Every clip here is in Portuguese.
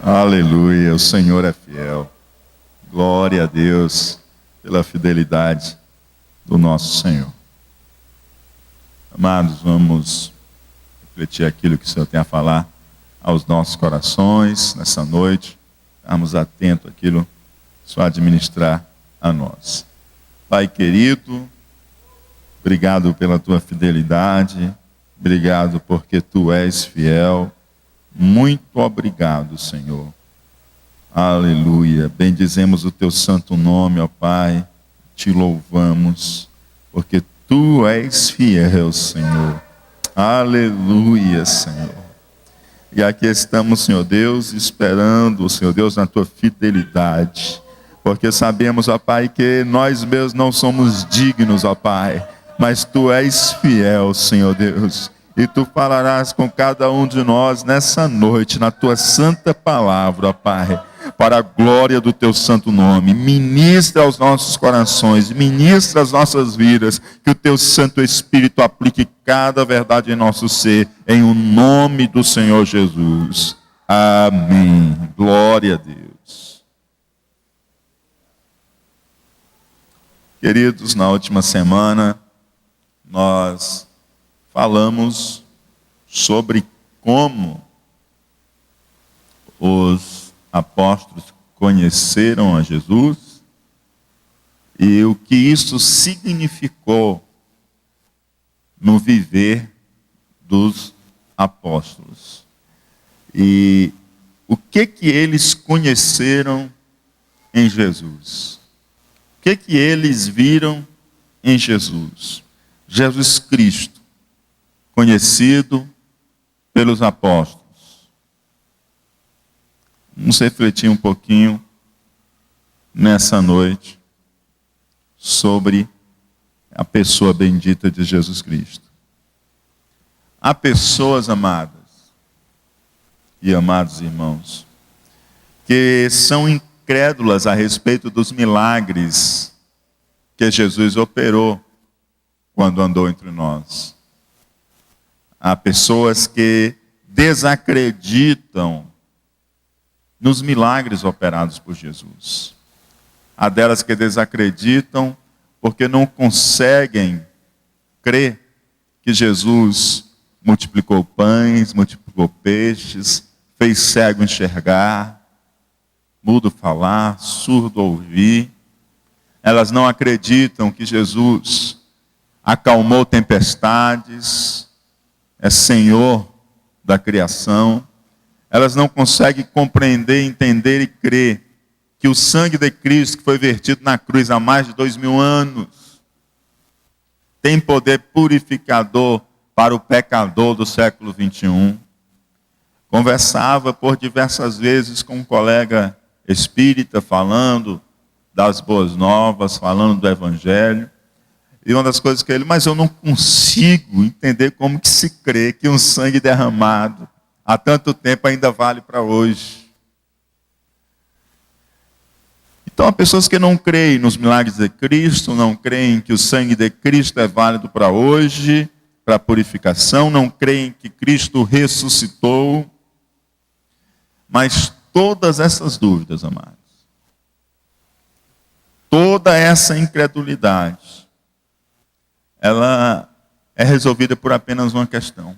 Aleluia, o Senhor é fiel. Glória a Deus pela fidelidade do nosso Senhor. Amados, vamos refletir aquilo que o Senhor tem a falar aos nossos corações nessa noite. Estarmos atentos àquilo que o Senhor administrar a nós. Pai querido, obrigado pela tua fidelidade, obrigado porque tu és fiel. Muito obrigado, Senhor. Aleluia. Bendizemos o teu santo nome, ó Pai. Te louvamos, porque tu és fiel, Senhor. Aleluia, Senhor. E aqui estamos, Senhor Deus, esperando, Senhor Deus, na tua fidelidade. Porque sabemos, ó Pai, que nós mesmos não somos dignos, ó Pai. Mas tu és fiel, Senhor Deus. E tu falarás com cada um de nós nessa noite, na tua santa palavra, ó Pai, para a glória do teu santo nome. Ministra aos nossos corações, ministra às nossas vidas, que o teu Santo Espírito aplique cada verdade em nosso ser, em o nome do Senhor Jesus. Amém. Glória a Deus. Queridos, na última semana, nós falamos sobre como os apóstolos conheceram a Jesus e o que isso significou no viver dos apóstolos. E o que eles conheceram em Jesus? O que eles viram em Jesus? Jesus Cristo, conhecido pelos apóstolos. Vamos refletir um pouquinho nessa noite sobre a pessoa bendita de Jesus Cristo. Há pessoas, amadas e amados irmãos, que são incrédulas a respeito dos milagres que Jesus operou quando andou entre nós. Há pessoas que desacreditam nos milagres operados por Jesus. Há delas que desacreditam porque não conseguem crer que Jesus multiplicou pães, multiplicou peixes, fez cego enxergar, mudo falar, surdo ouvir. Elas não acreditam que Jesus acalmou tempestades, é Senhor da criação. Elas não conseguem compreender, entender e crer que o sangue de Cristo, que foi vertido na cruz há mais de 2000 anos, tem poder purificador para o pecador do século 21. Conversava por diversas vezes com um colega espírita, falando das boas novas, falando do evangelho. E uma das coisas que ele, mas eu não consigo entender como que se crê que um sangue derramado há tanto tempo ainda vale para hoje. Então há pessoas que não creem nos milagres de Cristo, não creem que o sangue de Cristo é válido para hoje, para a purificação, não creem que Cristo ressuscitou. Mas todas essas dúvidas, amados, toda essa incredulidade, ela é resolvida por apenas uma questão.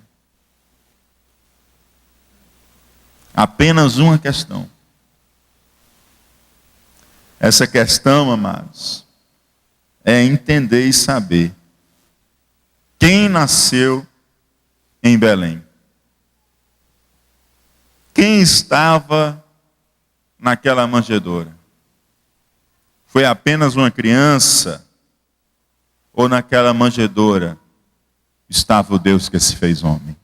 Apenas uma questão. Essa questão, amados, é entender e saber quem nasceu em Belém. Quem estava naquela manjedoura? Foi apenas uma criança? Ou naquela manjedoura estava o Deus que se fez homem?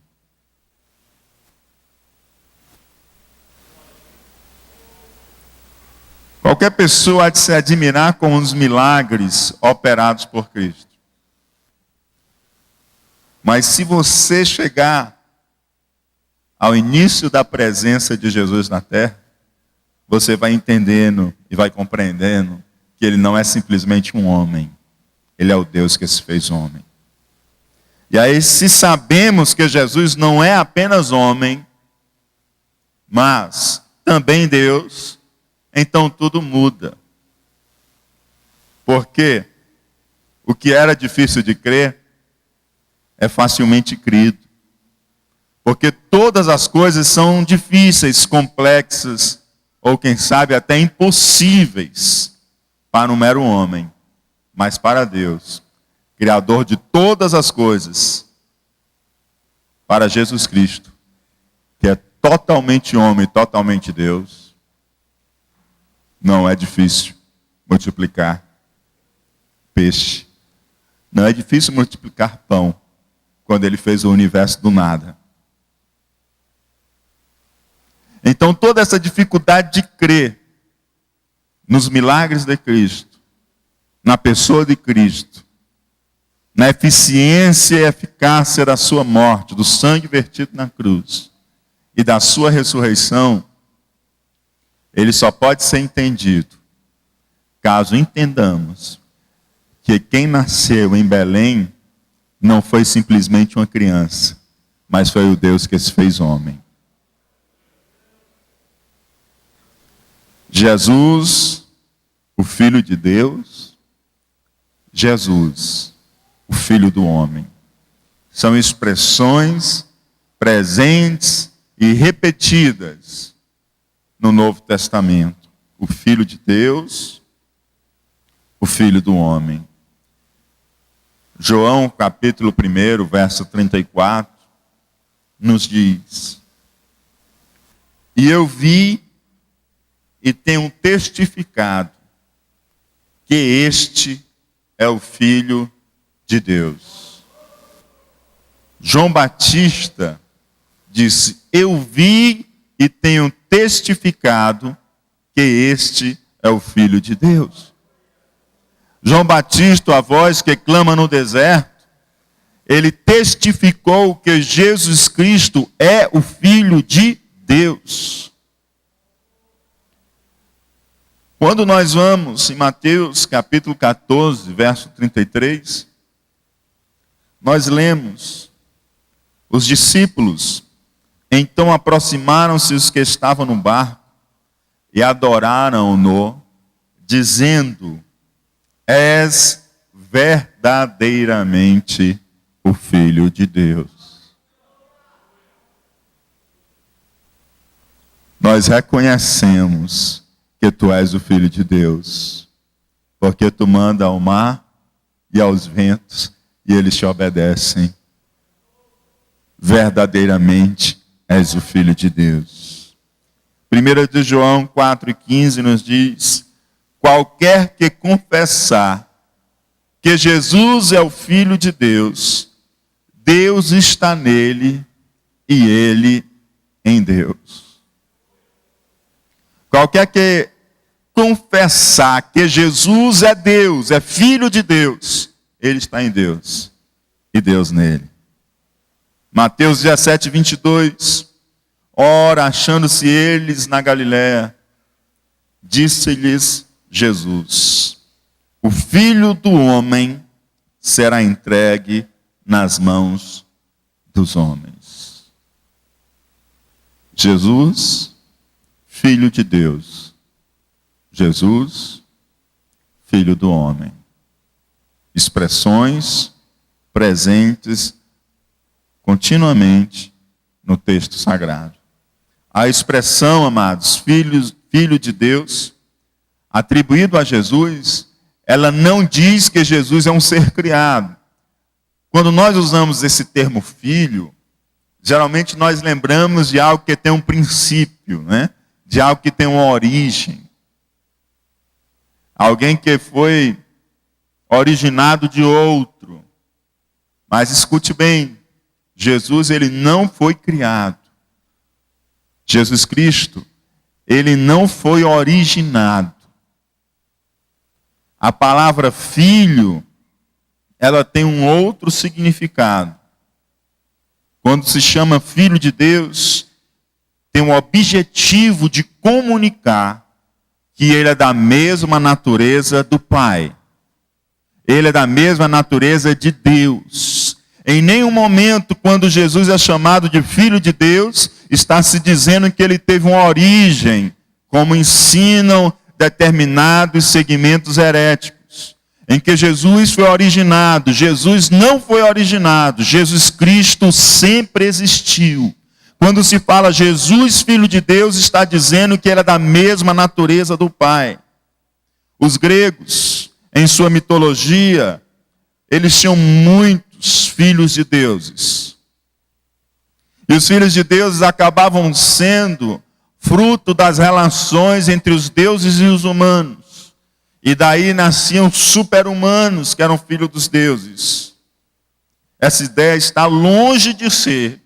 Qualquer pessoa há de se admirar com os milagres operados por Cristo. Mas se você chegar ao início da presença de Jesus na terra, você vai entendendo e vai compreendendo que ele não é simplesmente um homem. Ele é o Deus que se fez homem. E aí, se sabemos que Jesus não é apenas homem, mas também Deus, então tudo muda. Porque o que era difícil de crer é facilmente crido. Porque todas as coisas são difíceis, complexas, ou quem sabe até impossíveis para um mero homem. Mas para Deus, Criador de todas as coisas, para Jesus Cristo, que é totalmente homem e totalmente Deus, não é difícil multiplicar peixe. Não é difícil multiplicar pão, quando ele fez o universo do nada. Então toda essa dificuldade de crer nos milagres de Cristo, na pessoa de Cristo, na eficiência e eficácia da sua morte, do sangue vertido na cruz e da sua ressurreição, ele só pode ser entendido caso entendamos que quem nasceu em Belém não foi simplesmente uma criança, mas foi o Deus que se fez homem. Jesus, o Filho de Deus, Jesus, o Filho do homem. São expressões presentes e repetidas no Novo Testamento. O Filho de Deus, o Filho do homem. João, capítulo 1, verso 34, nos diz: E eu vi e tenho testificado que este é o Filho de Deus. João Batista disse: eu vi e tenho testificado que este é o Filho de Deus. João Batista, a voz que clama no deserto, ele testificou que Jesus Cristo é o Filho de Deus. Quando nós vamos em Mateus capítulo 14, verso 33, nós lemos: os discípulos então aproximaram-se os que estavam no barco e adoraram-no, dizendo: és verdadeiramente o Filho de Deus. Nós reconhecemos que tu és o Filho de Deus, porque tu manda ao mar e aos ventos e eles te obedecem. Verdadeiramente és o Filho de Deus. 1 de João 4,15 nos diz: qualquer que confessar que Jesus é o Filho de Deus, Deus está nele e ele em Deus. Qualquer que confessar que Jesus é Deus, é Filho de Deus, ele está em Deus e Deus nele. Mateus 17, 22. Ora, achando-se eles na Galiléia, disse-lhes Jesus: o Filho do homem será entregue nas mãos dos homens. Jesus, Filho de Deus. Jesus, Filho do homem. Expressões presentes continuamente no texto sagrado. A expressão, amados, filho de Deus, atribuído a Jesus, ela não diz que Jesus é um ser criado. Quando nós usamos esse termo filho, geralmente nós lembramos de algo que tem um princípio, né? De algo que tem uma origem. Alguém que foi originado de outro. Mas escute bem, Jesus, ele não foi criado. Jesus Cristo, ele não foi originado. A palavra filho, ela tem um outro significado. Quando se chama filho de Deus, tem o objetivo de comunicar que ele é da mesma natureza do Pai. Ele é da mesma natureza de Deus. Em nenhum momento, quando Jesus é chamado de Filho de Deus, está se dizendo que ele teve uma origem, como ensinam determinados segmentos heréticos, em que Jesus foi originado. Jesus não foi originado. Jesus Cristo sempre existiu. Quando se fala Jesus, Filho de Deus, está dizendo que ele é da mesma natureza do Pai. Os gregos, em sua mitologia, eles tinham muitos filhos de deuses. E os filhos de deuses acabavam sendo fruto das relações entre os deuses e os humanos. E daí nasciam super-humanos, que eram filhos dos deuses. Essa ideia está longe de ser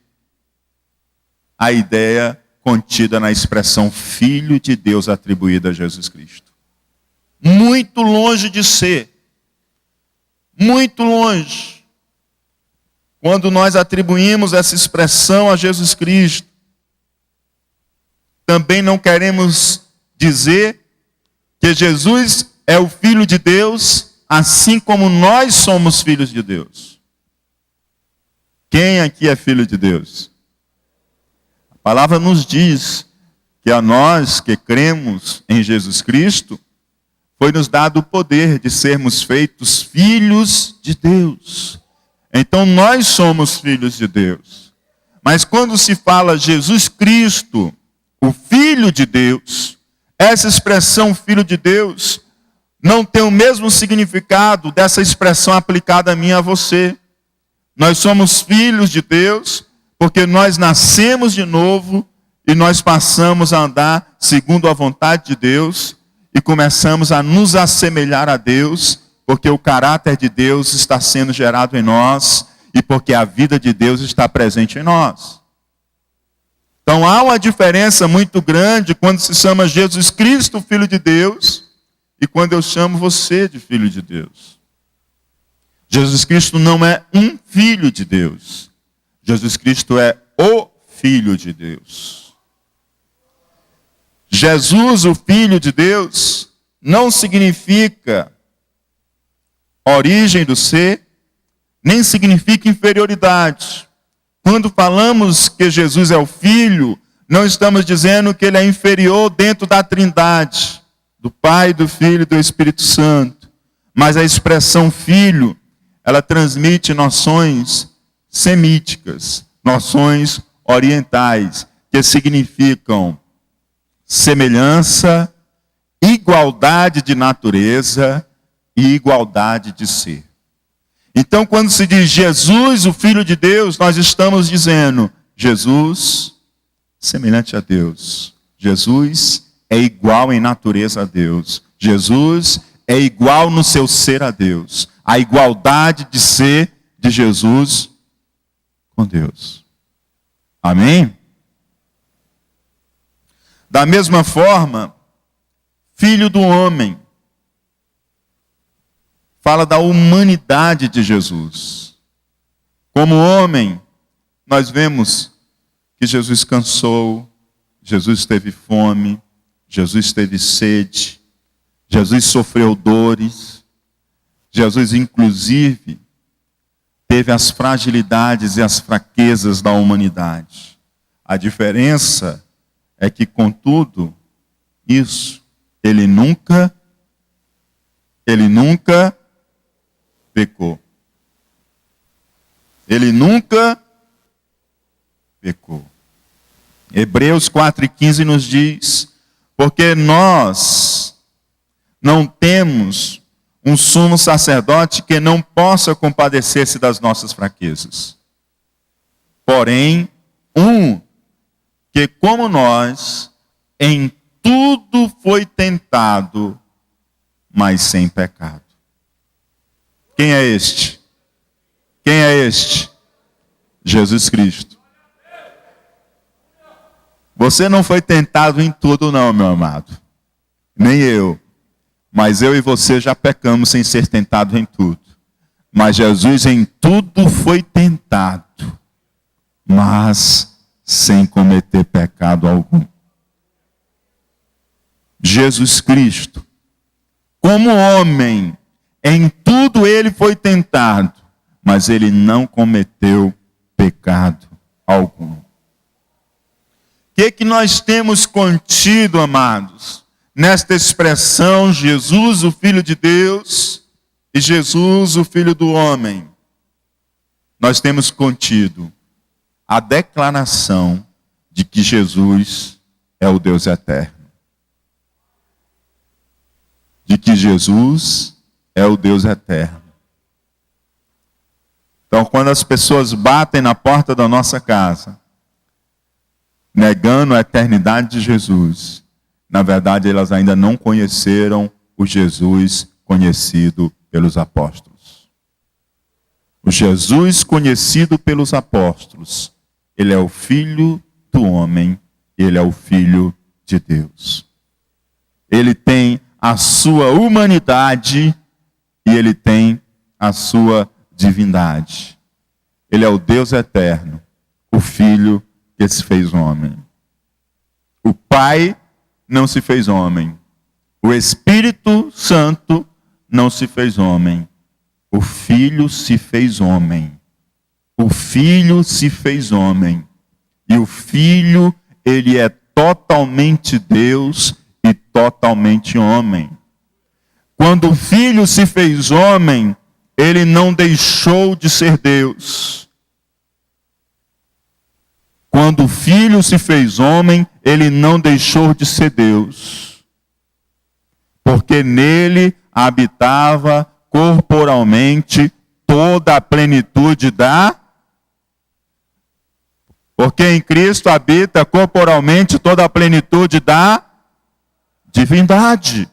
a ideia contida na expressão Filho de Deus atribuída a Jesus Cristo. Muito longe de ser. Muito longe. Quando nós atribuímos essa expressão a Jesus Cristo, também não queremos dizer que Jesus é o Filho de Deus, assim como nós somos filhos de Deus. Quem aqui é filho de Deus? A palavra nos diz que a nós que cremos em Jesus Cristo, foi nos dado o poder de sermos feitos filhos de Deus. Então nós somos filhos de Deus. Mas quando se fala Jesus Cristo, o Filho de Deus, essa expressão Filho de Deus não tem o mesmo significado dessa expressão aplicada a mim e a você. Nós somos filhos de Deus porque nós nascemos de novo e nós passamos a andar segundo a vontade de Deus e começamos a nos assemelhar a Deus, porque o caráter de Deus está sendo gerado em nós e porque a vida de Deus está presente em nós. Então há uma diferença muito grande quando se chama Jesus Cristo, Filho de Deus, e quando eu chamo você de Filho de Deus. Jesus Cristo não é um Filho de Deus. Jesus Cristo é o Filho de Deus. Jesus, o Filho de Deus, não significa origem do ser, nem significa inferioridade. Quando falamos que Jesus é o Filho, não estamos dizendo que ele é inferior dentro da Trindade, do Pai, do Filho e do Espírito Santo. Mas a expressão Filho, ela transmite noções semíticas, noções orientais, que significam semelhança, igualdade de natureza e igualdade de ser. Então, quando se diz Jesus, o Filho de Deus, nós estamos dizendo Jesus, semelhante a Deus. Jesus é igual em natureza a Deus. Jesus é igual no seu ser a Deus. A igualdade de ser de Jesus com Deus. Amém? Da mesma forma, Filho do homem, fala da humanidade de Jesus. Como homem, nós vemos que Jesus cansou, Jesus teve fome, Jesus teve sede, Jesus sofreu dores, Jesus inclusive teve as fragilidades e as fraquezas da humanidade. A diferença é que, contudo, isso, ele nunca pecou. Ele nunca pecou. Hebreus 4:15 nos diz, porque nós não temos um sumo sacerdote que não possa compadecer-se das nossas fraquezas. Porém, que como nós, em tudo foi tentado, mas sem pecado. Quem é este? Quem é este? Jesus Cristo. Você não foi tentado em tudo não, meu amado. Nem eu. Mas eu e você já pecamos sem ser tentado em tudo. Mas Jesus em tudo foi tentado, mas sem cometer pecado algum. Jesus Cristo, como homem, em tudo ele foi tentado, mas ele não cometeu pecado algum. O que nós temos contido, amados, nesta expressão Jesus, o Filho de Deus, e Jesus, o Filho do homem? Nós temos contido a declaração de que Jesus é o Deus eterno. De que Jesus é o Deus eterno. Então, quando as pessoas batem na porta da nossa casa, negando a eternidade de Jesus, na verdade elas ainda não conheceram o Jesus conhecido pelos apóstolos. O Jesus conhecido pelos apóstolos, ele é o Filho do homem, ele é o Filho de Deus. Ele tem a sua humanidade e ele tem a sua divindade. Ele é o Deus eterno, o Filho que se fez homem. O Pai não se fez homem. O Espírito Santo não se fez homem. O Filho se fez homem. O Filho se fez homem. E o Filho, ele é totalmente Deus e totalmente homem. Quando o Filho se fez homem, ele não deixou de ser Deus. Quando o Filho se fez homem, ele não deixou de ser Deus. Porque nele habitava corporalmente toda a plenitude da... Porque em Cristo habita corporalmente toda a plenitude da divindade.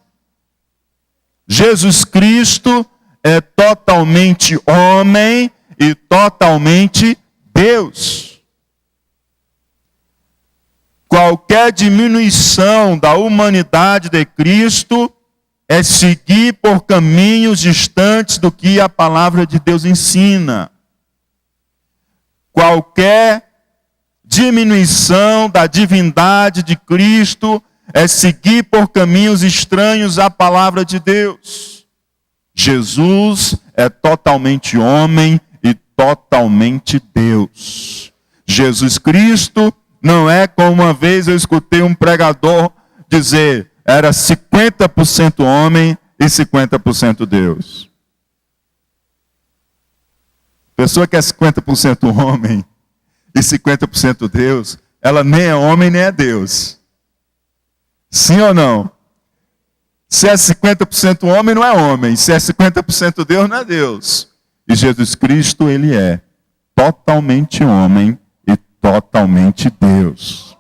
Jesus Cristo é totalmente homem e totalmente Deus. Qualquer diminuição da humanidade de Cristo é seguir por caminhos distantes do que a palavra de Deus ensina. Qualquer diminuição da divindade de Cristo é seguir por caminhos estranhos à palavra de Deus. Jesus é totalmente homem e totalmente Deus. Jesus Cristo não é como uma vez eu escutei um pregador dizer, era 50% homem e 50% Deus. Pessoa que é 50% homem e 50% Deus, ela nem é homem nem é Deus. Sim ou não? Se é 50% homem, não é homem. Se é 50% Deus, não é Deus. E Jesus Cristo, ele é totalmente homem e totalmente Deus.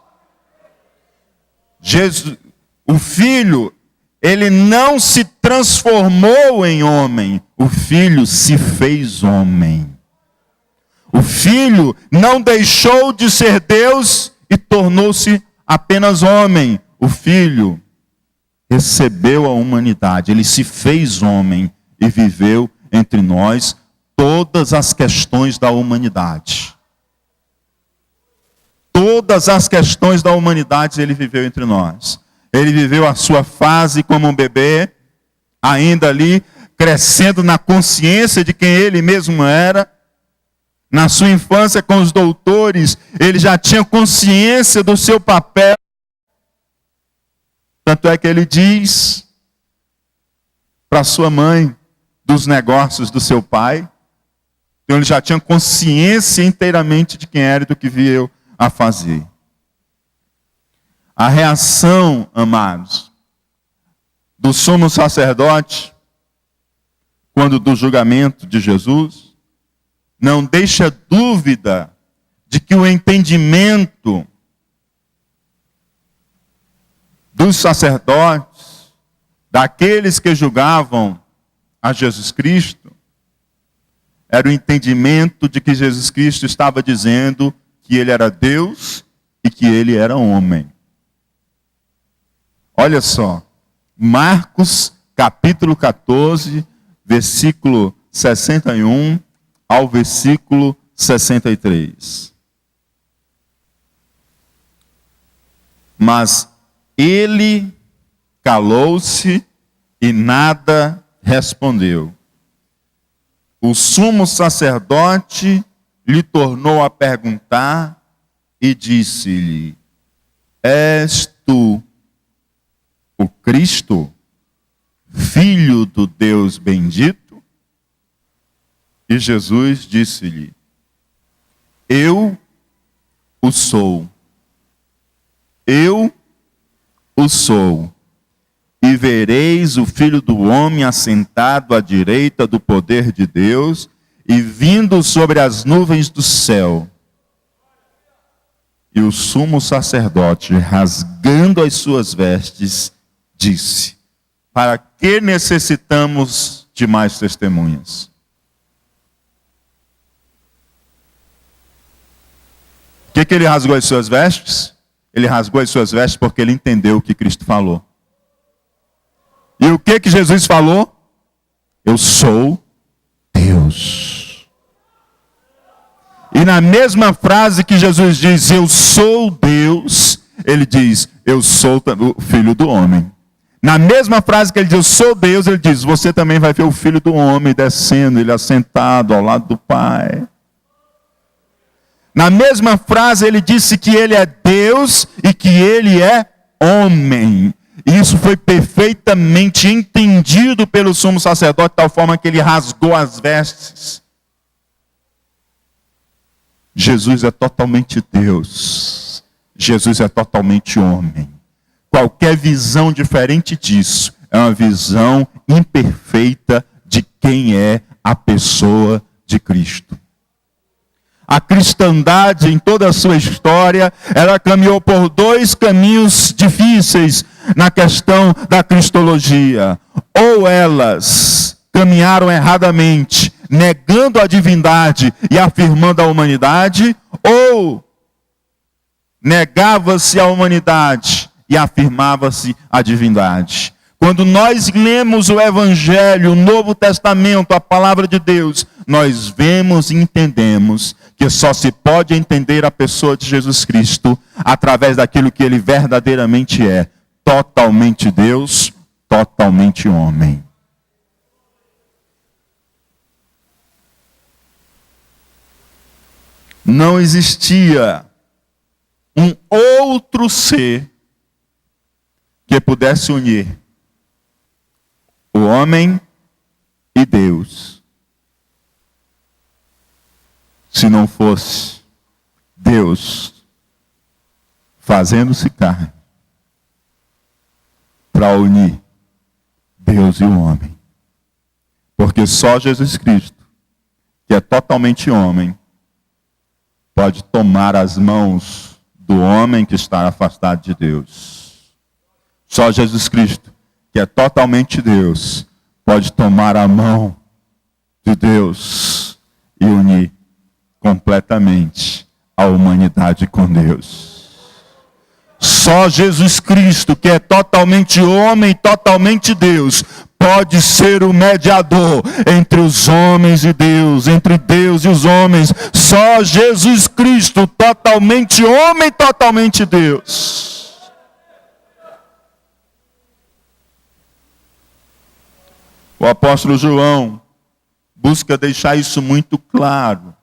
Jesus, o Filho, ele não se transformou em homem. O Filho se fez homem. O Filho não deixou de ser Deus e tornou-se apenas homem. O Filho recebeu a humanidade, ele se fez homem e viveu entre nós todas as questões da humanidade. Todas as questões da humanidade ele viveu entre nós. Ele viveu a sua fase como um bebê, ainda ali, crescendo na consciência de quem ele mesmo era. Na sua infância com os doutores, ele já tinha consciência do seu papel. Tanto é que ele diz para sua mãe dos negócios do seu pai. Então ele já tinha consciência inteiramente de quem era e do que veio a fazer. A reação, amados, do sumo sacerdote, quando do julgamento de Jesus, não deixa dúvida de que o entendimento dos sacerdotes, daqueles que julgavam a Jesus Cristo, era o entendimento de que Jesus Cristo estava dizendo que ele era Deus e que ele era homem. Olha só, Marcos capítulo 14, versículo 61 ao versículo 63. Mas ele calou-se e nada respondeu. o sumo sacerdote lhe tornou a perguntar e disse-lhe: És tu o Cristo, Filho do Deus bendito? E Jesus disse-lhe: Eu o sou. Eu o sou. E vereis o Filho do Homem assentado à direita do poder de Deus e vindo sobre as nuvens do céu. E o sumo sacerdote, rasgando as suas vestes, disse: Para que necessitamos de mais testemunhas? Por que ele rasgou as suas vestes? Ele rasgou as suas vestes porque ele entendeu o que Cristo falou. E o que Jesus falou? Eu sou Deus. E na mesma frase que Jesus diz, eu sou Deus, ele diz, eu sou o Filho do Homem. Na mesma frase que ele diz, eu sou Deus, ele diz, você também vai ver o Filho do Homem descendo, ele assentado ao lado do Pai. Na mesma frase ele disse que ele é Deus e que ele é homem. E isso foi perfeitamente entendido pelo sumo sacerdote, de tal forma que ele rasgou as vestes. Jesus é totalmente Deus. Jesus é totalmente homem. Qualquer visão diferente disso é uma visão imperfeita de quem é a pessoa de Cristo. A cristandade, em toda a sua história, ela caminhou por dois caminhos difíceis na questão da cristologia. Ou elas caminharam erradamente, negando a divindade e afirmando a humanidade, ou negava-se a humanidade e afirmava-se a divindade. Quando nós lemos o Evangelho, o Novo Testamento, a Palavra de Deus, nós vemos e entendemos que só se pode entender a pessoa de Jesus Cristo através daquilo que ele verdadeiramente é. Totalmente Deus, totalmente homem. Não existia um outro ser que pudesse unir o homem e Deus, se não fosse Deus fazendo-se carne para unir Deus e o homem. Porque só Jesus Cristo, que é totalmente homem, pode tomar as mãos do homem que está afastado de Deus. Só Jesus Cristo, que é totalmente Deus, pode tomar a mão de Deus e unir completamente a humanidade com Deus. Só Jesus Cristo, que é totalmente homem e totalmente Deus, pode ser o mediador entre os homens e Deus, entre Deus e os homens. Só Jesus Cristo, totalmente homem e totalmente Deus. O apóstolo João busca deixar isso muito claro.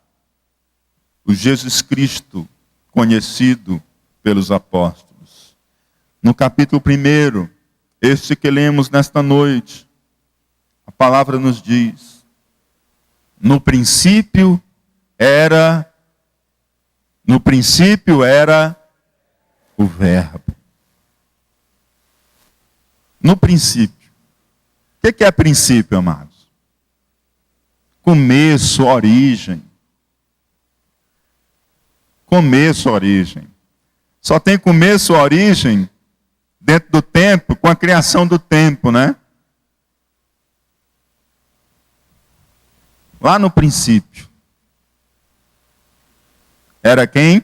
O Jesus Cristo conhecido pelos apóstolos. No capítulo 1, este que lemos nesta noite, a palavra nos diz: no princípio era o Verbo. No princípio. O que é princípio, amados? Começo, origem. Começo, origem. Só tem começo, origem dentro do tempo, com a criação do tempo, né? Lá no princípio. Era quem?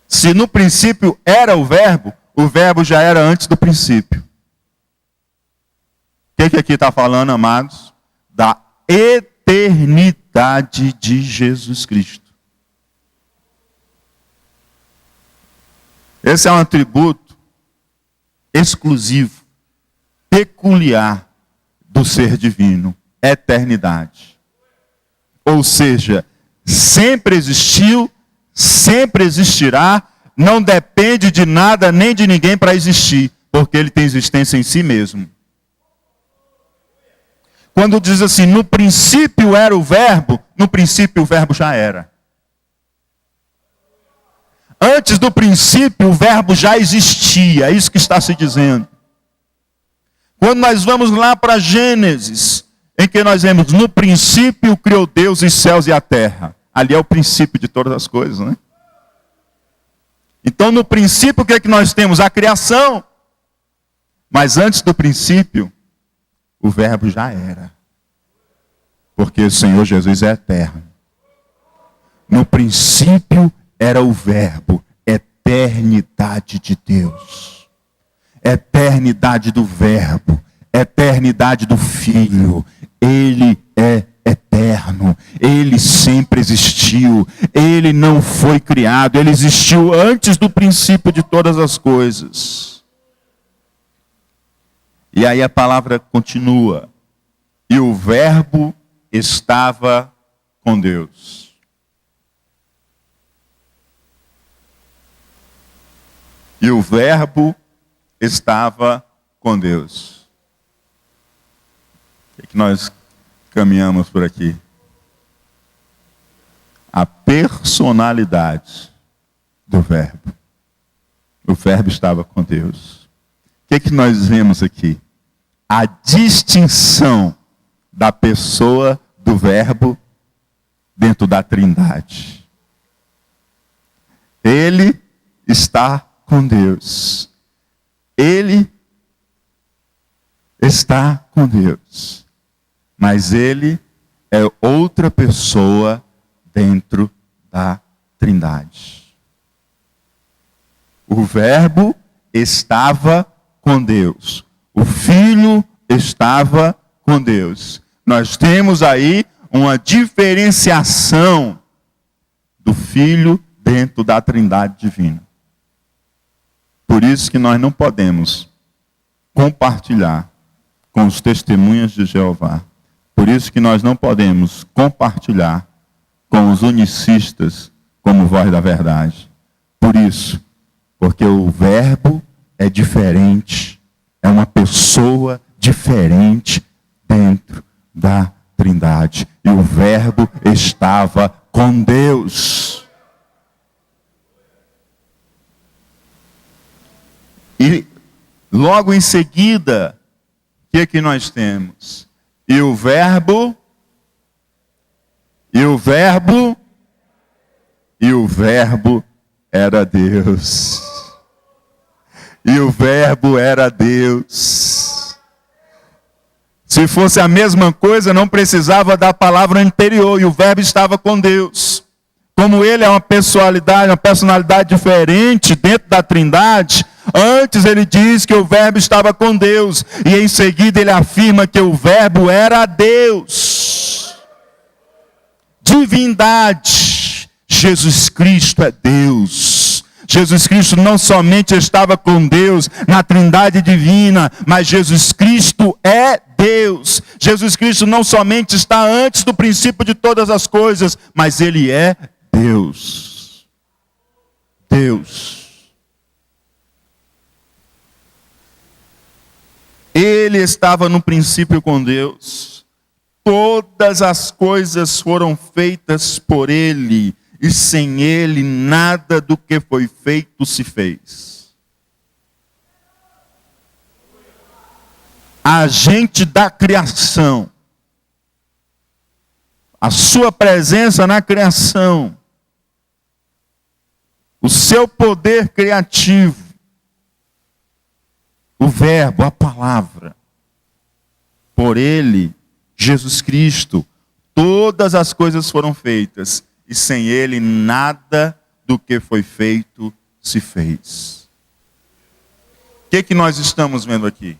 Se no princípio era o verbo já era antes do princípio. O que aqui está falando, amados? Da eternidade de Jesus Cristo. Esse é um atributo exclusivo, peculiar do ser divino. eternidade. Ou seja, sempre existiu, sempre existirá, não depende de nada nem de ninguém para existir, porque ele tem existência em si mesmo. Quando diz assim, no princípio era o verbo, no princípio o verbo já era. Antes do princípio o verbo já existia, é isso que está se dizendo. Quando nós vamos lá para Gênesis, em que nós vemos, no princípio criou Deus os céus e a terra. Ali é o princípio de todas as coisas, né? Então no princípio o que é que nós temos? A criação. Mas antes do princípio, o verbo já era. Porque o Senhor Jesus é eterno. No princípio era o verbo, eternidade de Deus. Eternidade do verbo, eternidade do Filho. Ele é eterno, ele sempre existiu, ele não foi criado, ele existiu antes do princípio de todas as coisas. E aí a palavra continua, e o verbo estava com Deus. E o verbo estava com Deus. O que nós caminhamos por aqui? A personalidade do verbo. O verbo estava com Deus. O que nós vemos aqui? A distinção da pessoa do verbo dentro da Trindade. Ele está com Deus. Ele está com Deus. Mas ele é outra pessoa dentro da Trindade. O verbo estava com Deus. O Filho estava com Deus. Nós temos aí uma diferenciação do Filho dentro da Trindade divina. Por isso que nós não podemos compartilhar com os testemunhas de Jeová. Por isso que nós não podemos compartilhar com os unicistas como voz da verdade. Por isso, porque o verbo é diferente, é uma pessoa diferente dentro da Trindade. E o verbo estava com Deus. E logo em seguida, o que nós temos? E o verbo era Deus. E o verbo era Deus. Se fosse a mesma coisa, não precisava da palavra anterior. E o verbo estava com Deus. Como ele é uma personalidade diferente dentro da Trindade, antes ele diz que o verbo estava com Deus. E em seguida ele afirma que o verbo era Deus. Divindade. Jesus Cristo é Deus. Jesus Cristo não somente estava com Deus na Trindade divina, mas Jesus Cristo é Deus. Jesus Cristo não somente está antes do princípio de todas as coisas, mas ele é Deus. Deus. Ele estava no princípio com Deus. Todas as coisas foram feitas por ele. E sem ele, nada do que foi feito se fez. Agente da criação. A sua presença na criação. O seu poder criativo. O verbo, a palavra. Por ele, Jesus Cristo, todas as coisas foram feitas. E sem ele, nada do que foi feito se fez. O que nós estamos vendo aqui?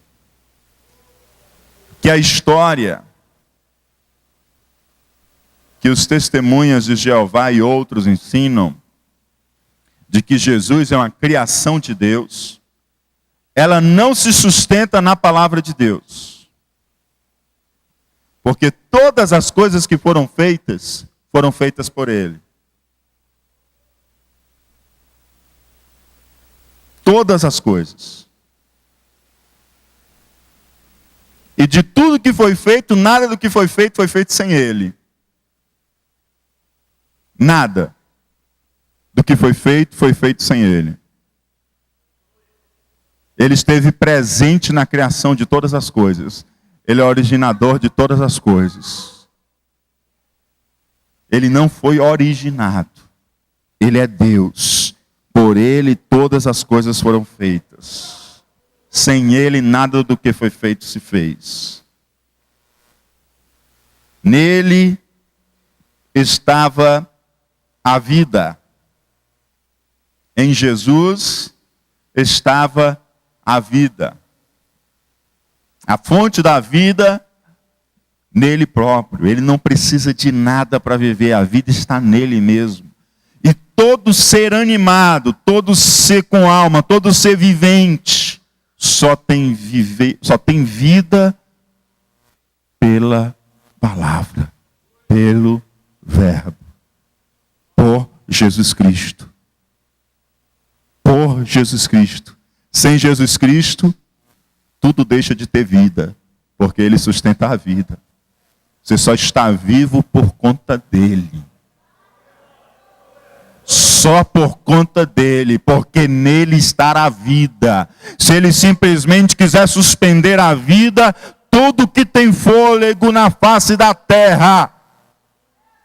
Que a história que os testemunhas de Jeová e outros ensinam, de que Jesus é uma criação de Deus, ela não se sustenta na palavra de Deus. Porque todas as coisas que foram feitas por Ele. Todas as coisas. E de tudo que foi feito, nada do que foi feito sem Ele. Nada do que foi feito sem Ele. Ele esteve presente na criação de todas as coisas. Ele é o originador de todas as coisas. Ele não foi originado. Ele é Deus. Por Ele todas as coisas foram feitas. Sem Ele nada do que foi feito se fez. Nele estava a vida. Em Jesus estava a vida. A fonte da vida nele próprio. Ele não precisa de nada para viver. A vida está nele mesmo. E todo ser animado, todo ser com alma, todo ser vivente, só tem vida pela palavra, pelo verbo, por Jesus Cristo. Por Jesus Cristo. Sem Jesus Cristo, tudo deixa de ter vida, porque Ele sustenta a vida. Você só está vivo por conta dEle. Só por conta dEle, porque nele está a vida. Se Ele simplesmente quiser suspender a vida, tudo que tem fôlego na face da terra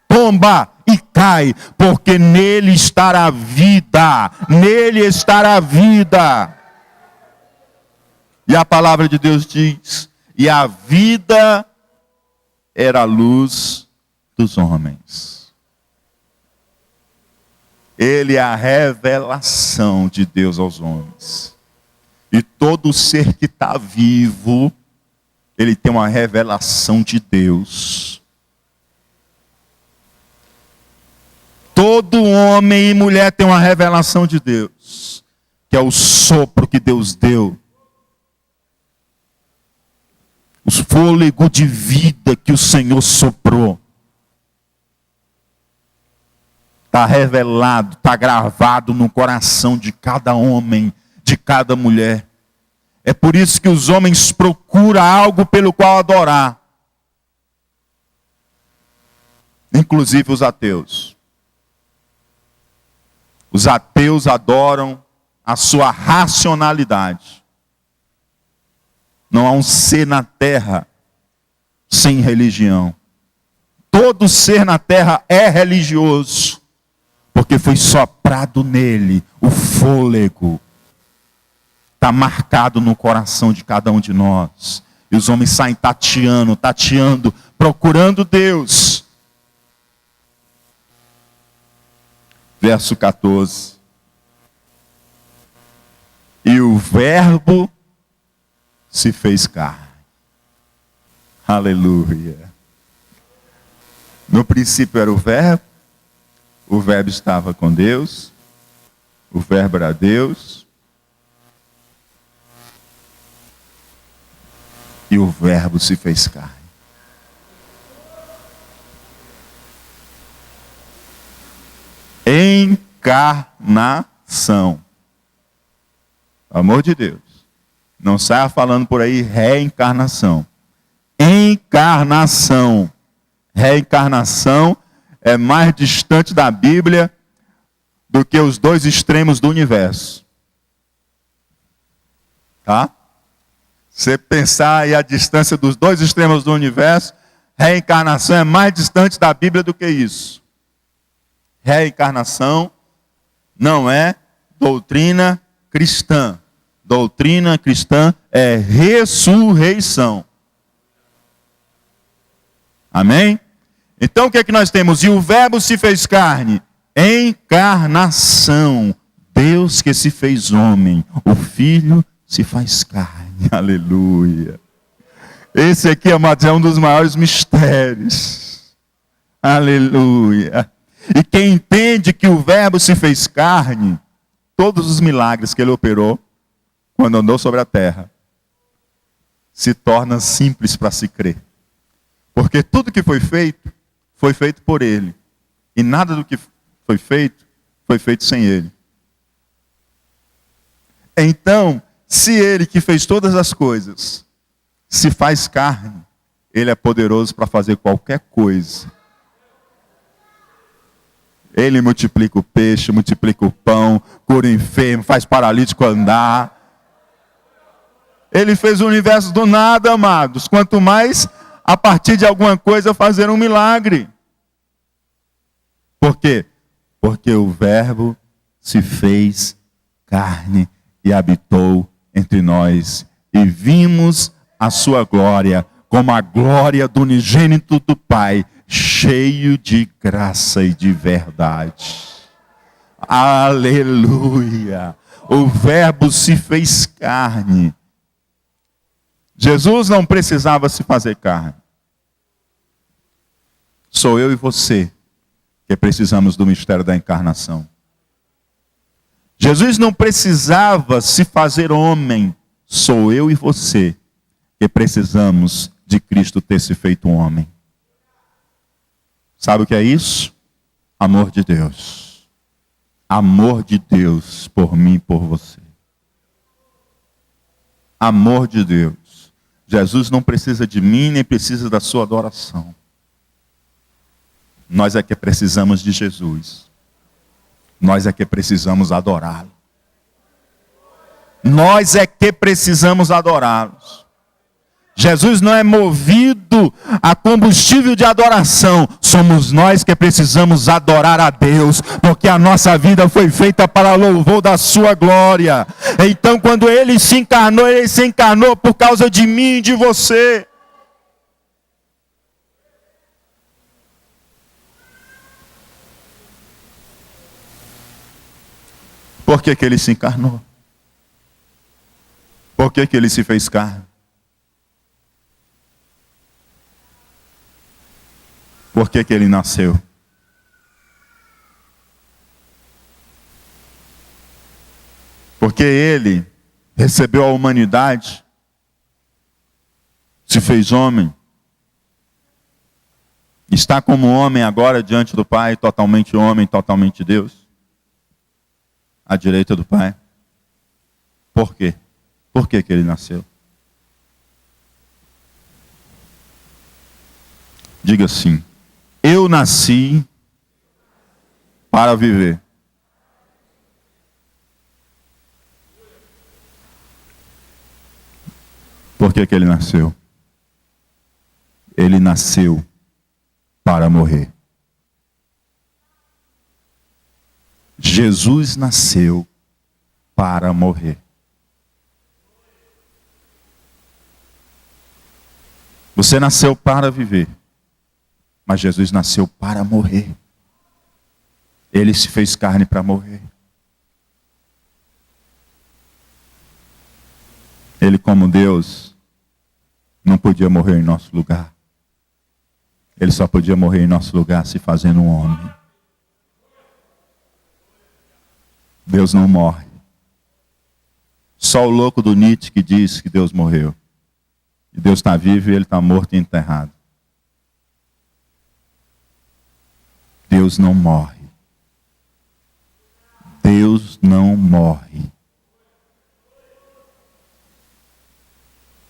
tomba e cai, porque nele está a vida. Nele está a vida. E a palavra de Deus diz: e a vida era a luz dos homens. Ele é a revelação de Deus aos homens. E todo ser que está vivo, ele tem uma revelação de Deus. Todo homem e mulher tem uma revelação de Deus, que é o sopro que Deus deu. O fôlego de vida que o Senhor soprou. Está revelado, está gravado no coração de cada homem, de cada mulher. É por isso que os homens procuram algo pelo qual adorar. Inclusive os ateus. Os ateus adoram a sua racionalidade. Não há um ser na terra sem religião. Todo ser na terra é religioso, porque foi soprado nele o fôlego. Está marcado no coração de cada um de nós. E os homens saem tateando, procurando Deus. Verso 14. E o verbo se fez carne. Aleluia. No princípio era o verbo estava com Deus, o verbo era Deus, e o verbo se fez carne. Encarnação. Amor de Deus. Não saia falando por aí reencarnação. Encarnação. Reencarnação é mais distante da Bíblia do que os dois extremos do universo. Tá? Você pensar aí a distância dos dois extremos do universo, reencarnação é mais distante da Bíblia do que isso. Reencarnação não é doutrina cristã. Doutrina cristã é ressurreição. Amém? Então o que é que nós temos? E o verbo se fez carne. Encarnação. Deus que se fez homem. O Filho se faz carne. Aleluia. Esse aqui, amados, é um dos maiores mistérios. Aleluia. E quem entende que o verbo se fez carne, todos os milagres que ele operou, quando andou sobre a terra, se torna simples para se crer. Porque tudo que foi feito por ele. E nada do que foi feito sem ele. Então, se ele que fez todas as coisas, se faz carne, ele é poderoso para fazer qualquer coisa. Ele multiplica o peixe, multiplica o pão, cura o enfermo, faz paralítico andar. Ele fez o universo do nada, amados. Quanto mais a partir de alguma coisa fazer um milagre. Por quê? Porque o Verbo se fez carne e habitou entre nós. E vimos a sua glória, como a glória do unigênito do Pai, cheio de graça e de verdade. Aleluia! O Verbo se fez carne. Jesus não precisava se fazer carne. Sou eu e você que precisamos do mistério da encarnação. Jesus não precisava se fazer homem. Sou eu e você que precisamos de Cristo ter se feito homem. Sabe o que é isso? Amor de Deus. Amor de Deus por mim e por você. Amor de Deus. Jesus não precisa de mim, nem precisa da sua adoração. Nós é que precisamos de Jesus. Nós é que precisamos adorá-lo. Nós é que precisamos adorá-lo. Jesus não é movido a combustível de adoração. Somos nós que precisamos adorar a Deus, porque a nossa vida foi feita para louvor da sua glória. Então, quando Ele se encarnou por causa de mim e de você. Por que Ele se encarnou? Por que Ele se fez carne? Por que Ele nasceu? Porque Ele recebeu a humanidade, se fez homem, está como homem agora diante do Pai, totalmente homem, totalmente Deus, à direita do Pai. Por quê? Por que Ele nasceu? Diga assim: eu nasci para viver. Por que Ele nasceu? Ele nasceu para morrer. Jesus nasceu para morrer. Você nasceu para viver. Mas Jesus nasceu para morrer. Ele se fez carne para morrer. Ele, como Deus, não podia morrer em nosso lugar. Ele só podia morrer em nosso lugar se fazendo um homem. Deus não morre. Só o louco do Nietzsche que diz que Deus morreu. E Deus está vivo e Ele está morto e enterrado. Deus não morre. Deus não morre.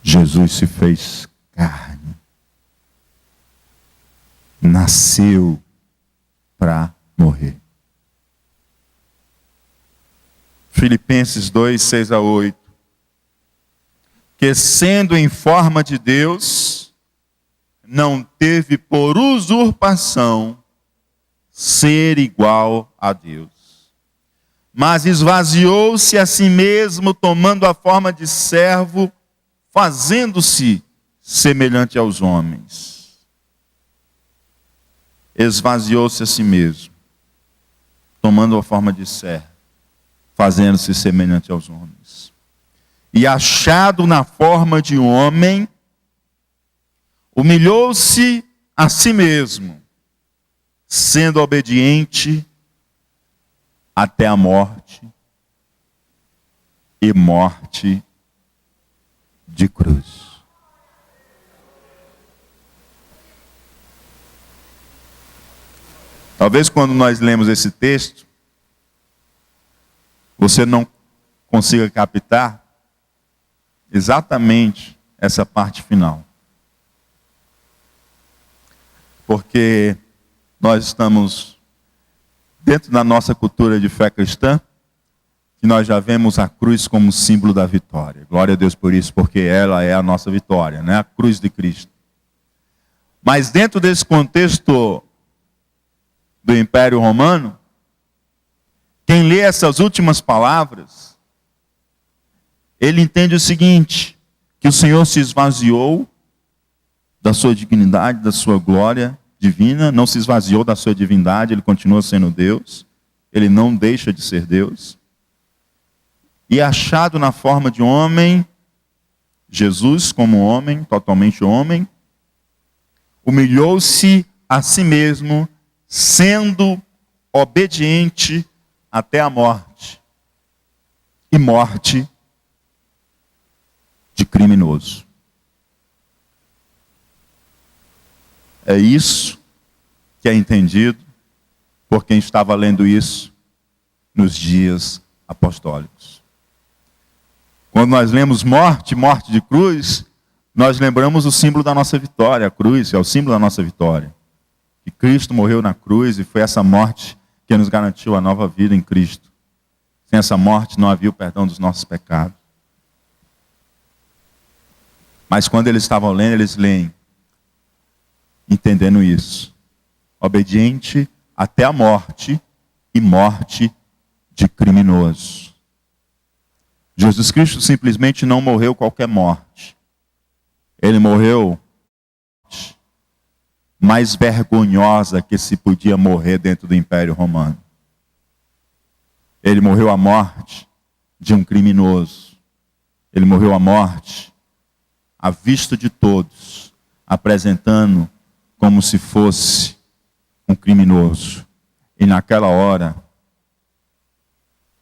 Jesus se fez carne. Nasceu para morrer. Filipenses 2, 6 a 8. Que sendo em forma de Deus, não teve por usurpação ser igual a Deus. Mas esvaziou-se a si mesmo, tomando a forma de servo, fazendo-se semelhante aos homens. Esvaziou-se a si mesmo, tomando a forma de servo, fazendo-se semelhante aos homens. E achado na forma de homem, humilhou-se a si mesmo, sendo obediente até a morte e morte de cruz. Talvez quando nós lemos esse texto, você não consiga captar exatamente essa parte final. Porque nós estamos dentro da nossa cultura de fé cristã, que nós já vemos a cruz como símbolo da vitória. Glória a Deus por isso, porque ela é a nossa vitória, né? A cruz de Cristo. Mas dentro desse contexto do Império Romano, quem lê essas últimas palavras, ele entende o seguinte, que o Senhor se esvaziou da sua dignidade, da sua glória divina, não se esvaziou da sua divindade, ele continua sendo Deus, ele não deixa de ser Deus. E achado na forma de homem, Jesus como homem, totalmente homem, humilhou-se a si mesmo, sendo obediente até a morte. E morte de criminoso. É isso que é entendido por quem estava lendo isso nos dias apostólicos. Quando nós lemos morte, morte de cruz, nós lembramos o símbolo da nossa vitória. A cruz é o símbolo da nossa vitória. Que Cristo morreu na cruz e foi essa morte que nos garantiu a nova vida em Cristo. Sem essa morte não havia o perdão dos nossos pecados. Mas quando eles estavam lendo, eles leem, entendendo isso. Obediente até a morte e morte de criminoso. Jesus Cristo simplesmente não morreu qualquer morte. Ele morreu mais vergonhosa que se podia morrer dentro do Império Romano. Ele morreu a morte de um criminoso. Ele morreu a morte à vista de todos, apresentando como se fosse um criminoso. E naquela hora,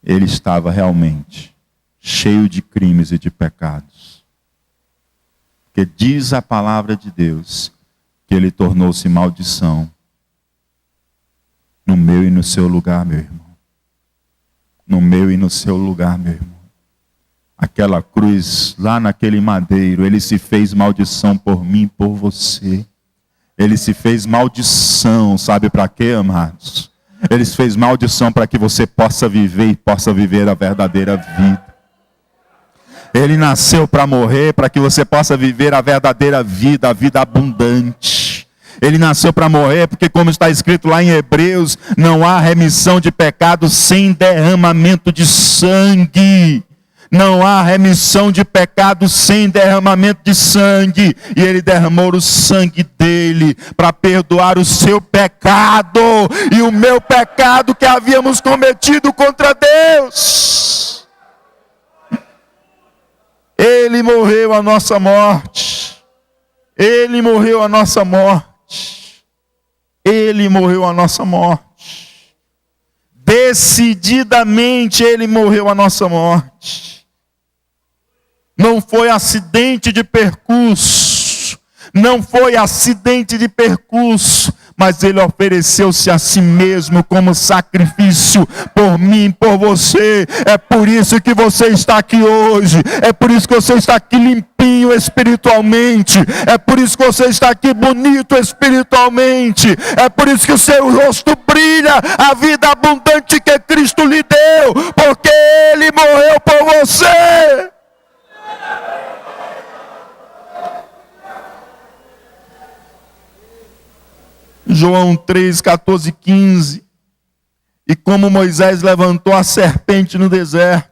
ele estava realmente cheio de crimes e de pecados. Porque diz a palavra de Deus que ele tornou-se maldição no meu e no seu lugar, meu irmão. No meu e no seu lugar, meu irmão. Aquela cruz, lá naquele madeiro, ele se fez maldição por mim e por você. Ele se fez maldição, sabe para quê, amados? Ele se fez maldição para que você possa viver e possa viver a verdadeira vida. Ele nasceu para morrer, para que você possa viver a verdadeira vida, a vida abundante. Ele nasceu para morrer, porque como está escrito lá em Hebreus, não há remissão de pecados sem derramamento de sangue. Não há remissão de pecados sem derramamento de sangue. E ele derramou o sangue dele para perdoar o seu pecado e o meu pecado que havíamos cometido contra Deus. Ele morreu a nossa morte. Ele morreu a nossa morte. Ele morreu a nossa morte. Decididamente ele morreu a nossa morte. Não foi acidente de percurso. Não foi acidente de percurso. Mas ele ofereceu-se a si mesmo como sacrifício por mim, por você. É por isso que você está aqui hoje. É por isso que você está aqui limpinho espiritualmente. É por isso que você está aqui bonito espiritualmente. É por isso que o seu rosto brilha a vida abundante que Cristo lhe deu. Porque Ele morreu por você. João 3, 14, 15. E como Moisés levantou a serpente no deserto,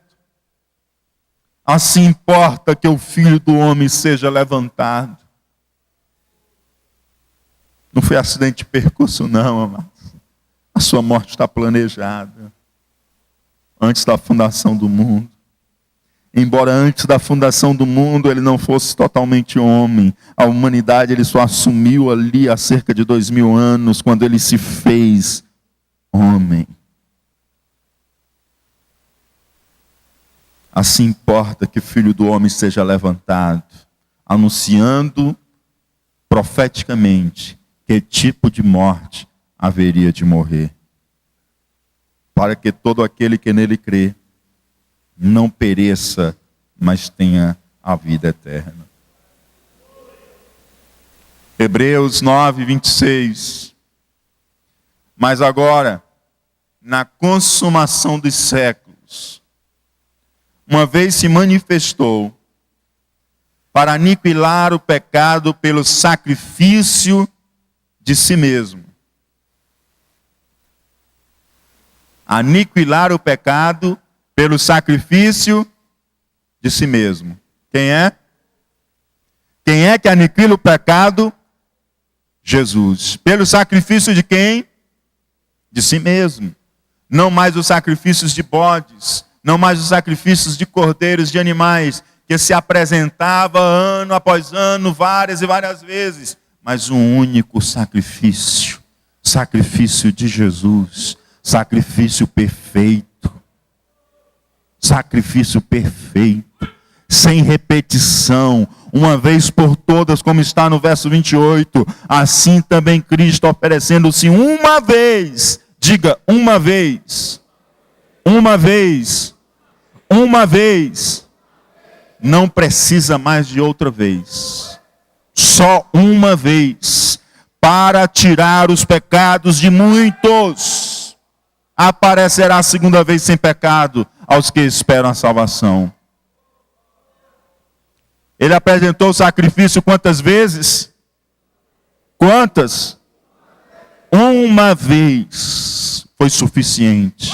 assim importa que o Filho do Homem seja levantado. Não foi acidente de percurso não, amados. A sua morte está planejada. Antes da fundação do mundo. Embora antes da fundação do mundo ele não fosse totalmente homem, a humanidade ele só assumiu ali há cerca de 2000 anos, quando ele se fez homem. Assim importa que o Filho do Homem seja levantado, anunciando profeticamente que tipo de morte haveria de morrer, para que todo aquele que nele crê não pereça, mas tenha a vida eterna. Hebreus 9, 26. Mas agora, na consumação dos séculos, uma vez se manifestou para aniquilar o pecado pelo sacrifício de si mesmo. Aniquilar o pecado pelo sacrifício de si mesmo. Quem é? Quem é que aniquila o pecado? Jesus. Pelo sacrifício de quem? De si mesmo. Não mais os sacrifícios de bodes, não mais os sacrifícios de cordeiros, de animais, que se apresentava ano após ano, várias e várias vezes, mas um único sacrifício, sacrifício de Jesus, sacrifício perfeito, sem repetição, uma vez por todas, como está no verso 28, assim também Cristo oferecendo-se uma vez, diga uma vez, não precisa mais de outra vez, só uma vez, para tirar os pecados de muitos, aparecerá a segunda vez sem pecado aos que esperam a salvação. Ele apresentou o sacrifício quantas vezes? Quantas? Uma vez foi suficiente.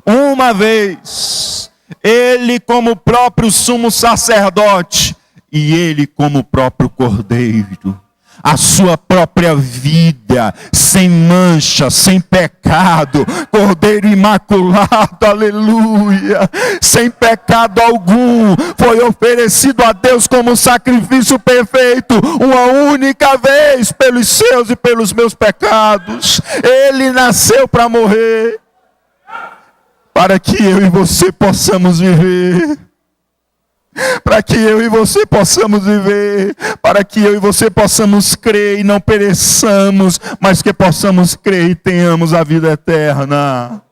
Uma vez. Ele como próprio sumo sacerdote e ele como próprio cordeiro. A sua própria vida, sem mancha, sem pecado, cordeiro imaculado, aleluia, sem pecado algum, foi oferecido a Deus como sacrifício perfeito, uma única vez, pelos seus e pelos meus pecados. Ele nasceu para morrer, para que eu e você possamos viver. Para que eu e você possamos viver, para que eu e você possamos crer e não pereçamos, mas que possamos crer e tenhamos a vida eterna.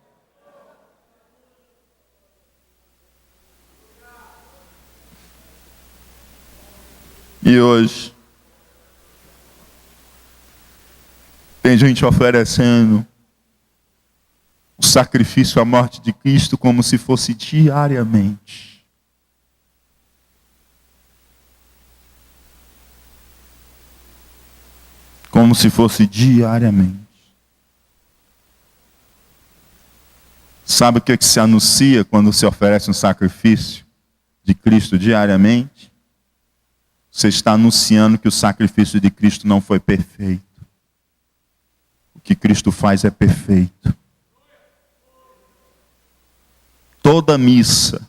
E hoje, tem gente oferecendo o sacrifício à morte de Cristo como se fosse diariamente. Como se fosse diariamente. Sabe o que se anuncia quando se oferece um sacrifício de Cristo diariamente? Você está anunciando que o sacrifício de Cristo não foi perfeito. O que Cristo faz é perfeito. Toda missa,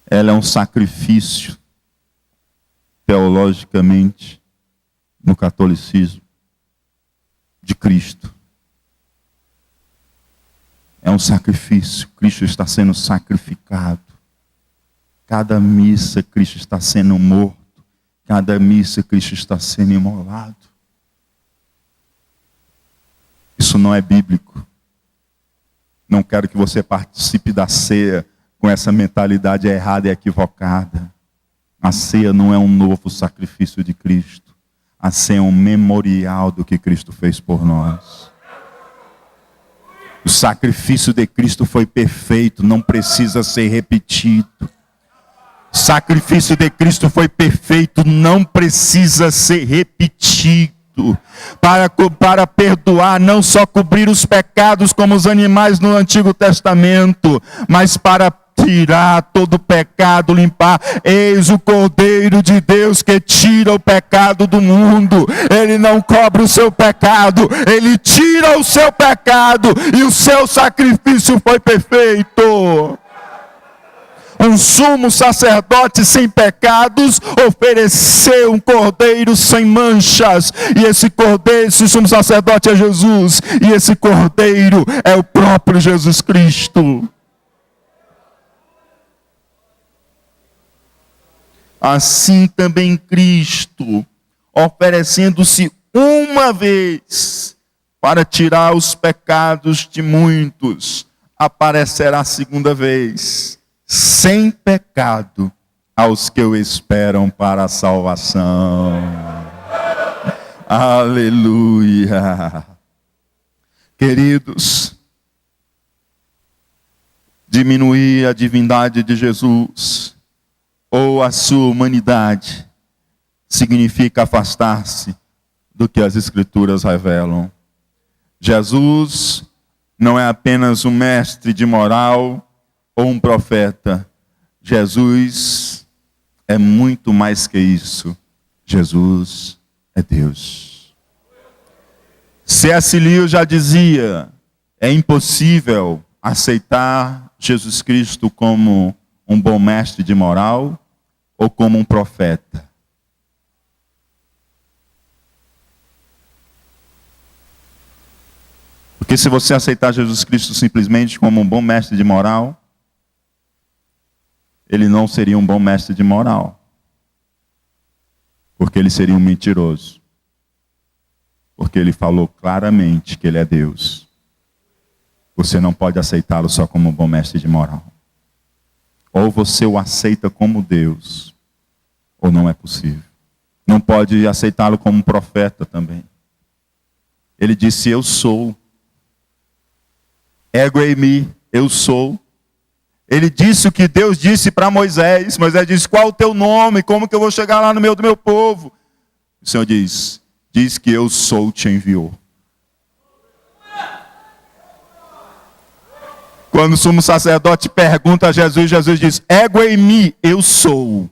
ela é um sacrifício, teologicamente, no catolicismo, de Cristo. É um sacrifício, Cristo está sendo sacrificado. Cada missa, Cristo está sendo morto. Cada missa, Cristo está sendo imolado. Isso não é bíblico. Não quero que você participe da ceia com essa mentalidade errada e equivocada. A ceia não é um novo sacrifício de Cristo. A ceia é um memorial do que Cristo fez por nós. O sacrifício de Cristo foi perfeito, não precisa ser repetido. O sacrifício de Cristo foi perfeito, não precisa ser repetido. Para perdoar, não só cobrir os pecados como os animais no Antigo Testamento, mas para tirar todo o pecado, limpar. Eis o Cordeiro de Deus que tira o pecado do mundo. Ele não cobre o seu pecado, ele tira o seu pecado e o seu sacrifício foi perfeito. Um sumo sacerdote sem pecados ofereceu um cordeiro sem manchas. E esse cordeiro, esse sumo sacerdote é Jesus. E esse cordeiro é o próprio Jesus Cristo. assim também Cristo, oferecendo-se uma vez para tirar os pecados de muitos, aparecerá a segunda vez, sem pecado, aos que o esperam para a salvação. Aleluia. Queridos, diminuir a divindade de Jesus ou a sua humanidade significa afastar-se do que as Escrituras revelam. Jesus não é apenas um mestre de moral ou um profeta. Jesus é muito mais que isso. Jesus é Deus. C.S. Lewis já dizia: é impossível aceitar Jesus Cristo como um bom mestre de moral ou como um profeta. Porque se você aceitar Jesus Cristo simplesmente como um bom mestre de moral, ele não seria um bom mestre de moral. Porque ele seria um mentiroso. Porque ele falou claramente que ele é Deus. Você não pode aceitá-lo só como um bom mestre de moral. Ou você o aceita como Deus, ou não é possível. Não pode aceitá-lo como um profeta também. Ele disse: eu sou. Ego eimi, eu sou. Ele disse o que Deus disse para Moisés. Moisés disse: qual o teu nome? Como que eu vou chegar lá no meio do meu povo? O Senhor diz que eu sou te enviou. Quando o sumo sacerdote pergunta a Jesus, Jesus diz: ego eimi, eu sou.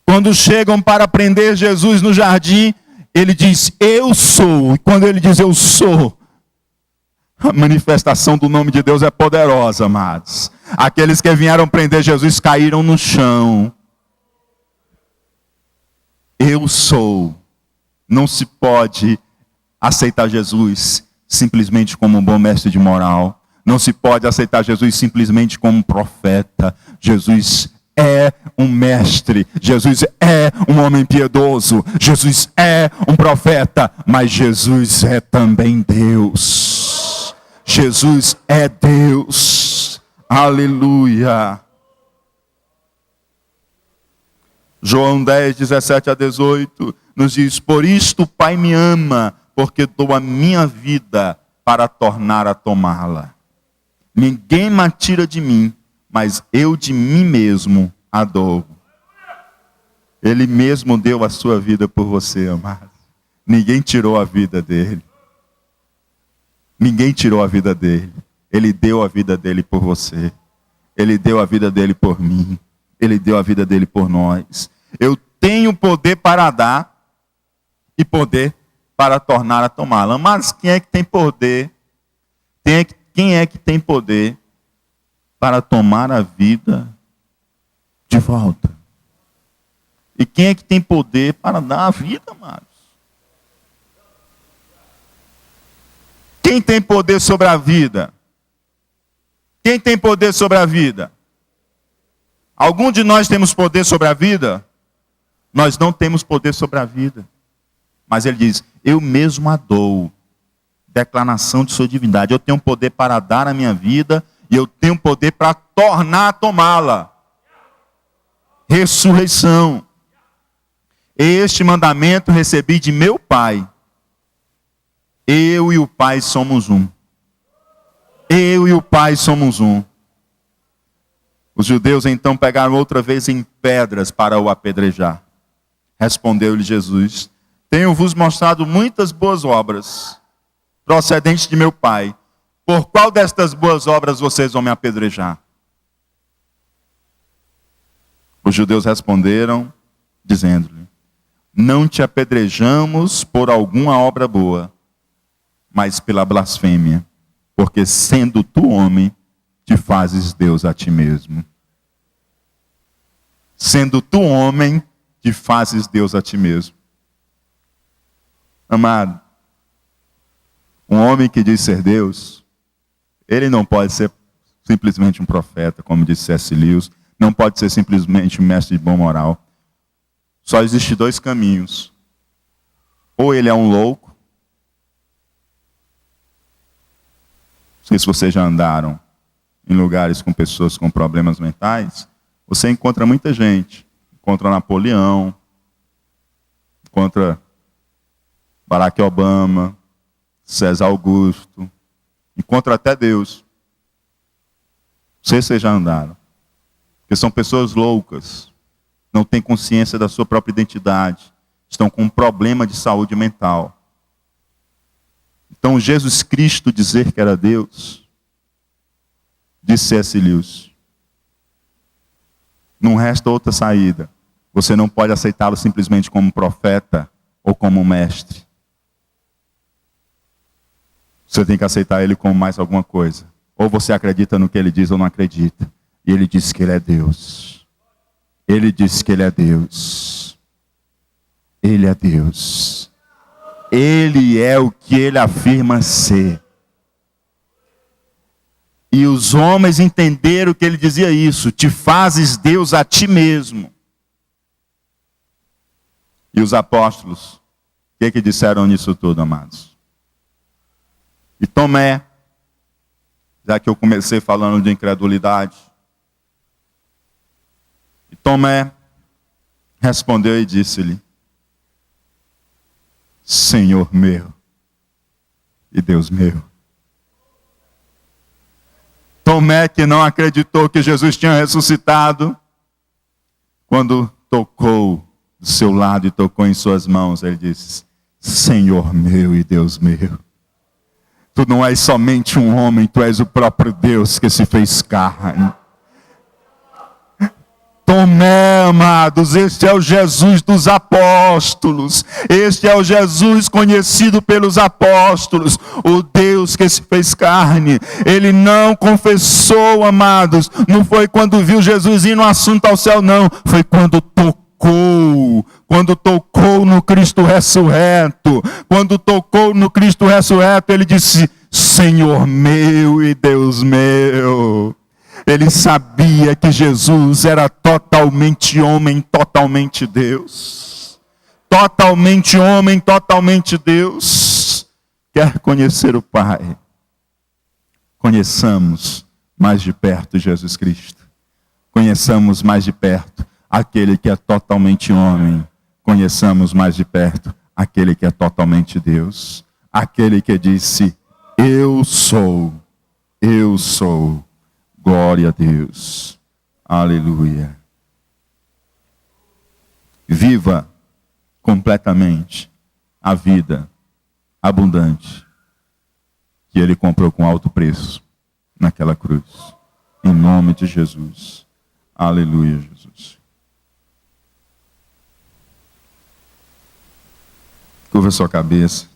Quando chegam para prender Jesus no jardim, ele diz: eu sou. E quando ele diz eu sou, a manifestação do nome de Deus é poderosa, amados. Aqueles que vieram prender Jesus caíram no chão. Eu sou. Não se pode aceitar Jesus simplesmente como um bom mestre de moral. Não se pode aceitar Jesus simplesmente como um profeta. Jesus é um mestre. Jesus é um homem piedoso. Jesus é um profeta. Mas Jesus é também Deus. Jesus é Deus. Aleluia. João 10, 17 a 18 nos diz: por isto o Pai me ama, porque dou a minha vida para tornar a tomá-la. Ninguém me tira de mim, mas eu de mim mesmo a dou. Ele mesmo deu a sua vida por você, amado. Ninguém tirou a vida dele. Ninguém tirou a vida dele. Ele deu a vida dele por você. Ele deu a vida dele por mim. Ele deu a vida dele por nós. Eu tenho poder para dar e poder para tornar a tomá-la. Mas quem é que tem poder? Quem é que tem poder para tomar a vida de volta? E quem é que tem poder para dar a vida, amados? Quem tem poder sobre a vida? Quem tem poder sobre a vida? Algum de nós temos poder sobre a vida? Nós não temos poder sobre a vida. Mas ele diz: eu mesmo a dou. Declaração de sua divindade. Eu tenho poder para dar a minha vida e eu tenho poder para tornar a tomá-la. Ressurreição. Este mandamento recebi de meu Pai. Eu e o Pai somos um. Eu e o Pai somos um. Os judeus então pegaram outra vez em pedras para o apedrejar. Respondeu-lhe Jesus: tenho-vos mostrado muitas boas obras, procedentes de meu Pai. Por qual destas boas obras vocês vão me apedrejar? Os judeus responderam, dizendo-lhe: não te apedrejamos por alguma obra boa, mas pela blasfêmia, porque sendo tu homem, te fazes Deus a ti mesmo. Sendo tu homem, te fazes Deus a ti mesmo. Amado, um homem que diz ser Deus, ele não pode ser simplesmente um profeta, como disse C.S. Lewis, não pode ser simplesmente um mestre de bom moral. Só existe dois caminhos. Ou ele é um louco. Não sei se vocês já andaram em lugares com pessoas com problemas mentais. Você encontra muita gente. Encontra Napoleão. Encontra Barack Obama. César Augusto. Encontra até Deus. Não sei se vocês já andaram. Porque são pessoas loucas. Não têm consciência da sua própria identidade. Estão com um problema de saúde mental. Então, Jesus Cristo dizer que era Deus, disse C.S. Lewis, não resta outra saída. Você não pode aceitá-lo simplesmente como profeta ou como mestre. Você tem que aceitar ele como mais alguma coisa. Ou você acredita no que ele diz ou não acredita. E ele diz que ele é Deus. Ele diz que ele é Deus. Ele é Deus. Ele é o que ele afirma ser. E os homens entenderam que ele dizia isso. Te fazes Deus a ti mesmo. E os apóstolos, o que disseram nisso tudo, amados? E Tomé, já que eu comecei falando de incredulidade, e Tomé respondeu e disse-lhe: Senhor meu e Deus meu. Tomé, que não acreditou que Jesus tinha ressuscitado, quando tocou do seu lado e tocou em suas mãos, ele disse: Senhor meu e Deus meu. Tu não és somente um homem, tu és o próprio Deus que se fez carne. Tomé, amados, este é o Jesus dos apóstolos. Este é o Jesus conhecido pelos apóstolos. O Deus que se fez carne. Ele não confessou, amados. Não foi quando viu Jesus ir no assunto ao céu, não. Foi quando tocou. Quando tocou no Cristo ressurreto. Quando tocou no Cristo ressurreto, ele disse: Senhor meu e Deus meu. Ele sabia que Jesus era totalmente homem, totalmente Deus. Totalmente homem, totalmente Deus. Quer conhecer o Pai? Conheçamos mais de perto Jesus Cristo. Conheçamos mais de perto aquele que é totalmente homem. Conheçamos mais de perto aquele que é totalmente Deus. Aquele que disse: eu sou. Glória a Deus. Aleluia. Viva completamente a vida abundante que ele comprou com alto preço naquela cruz. Em nome de Jesus. Aleluia, Jesus. Curva sua cabeça.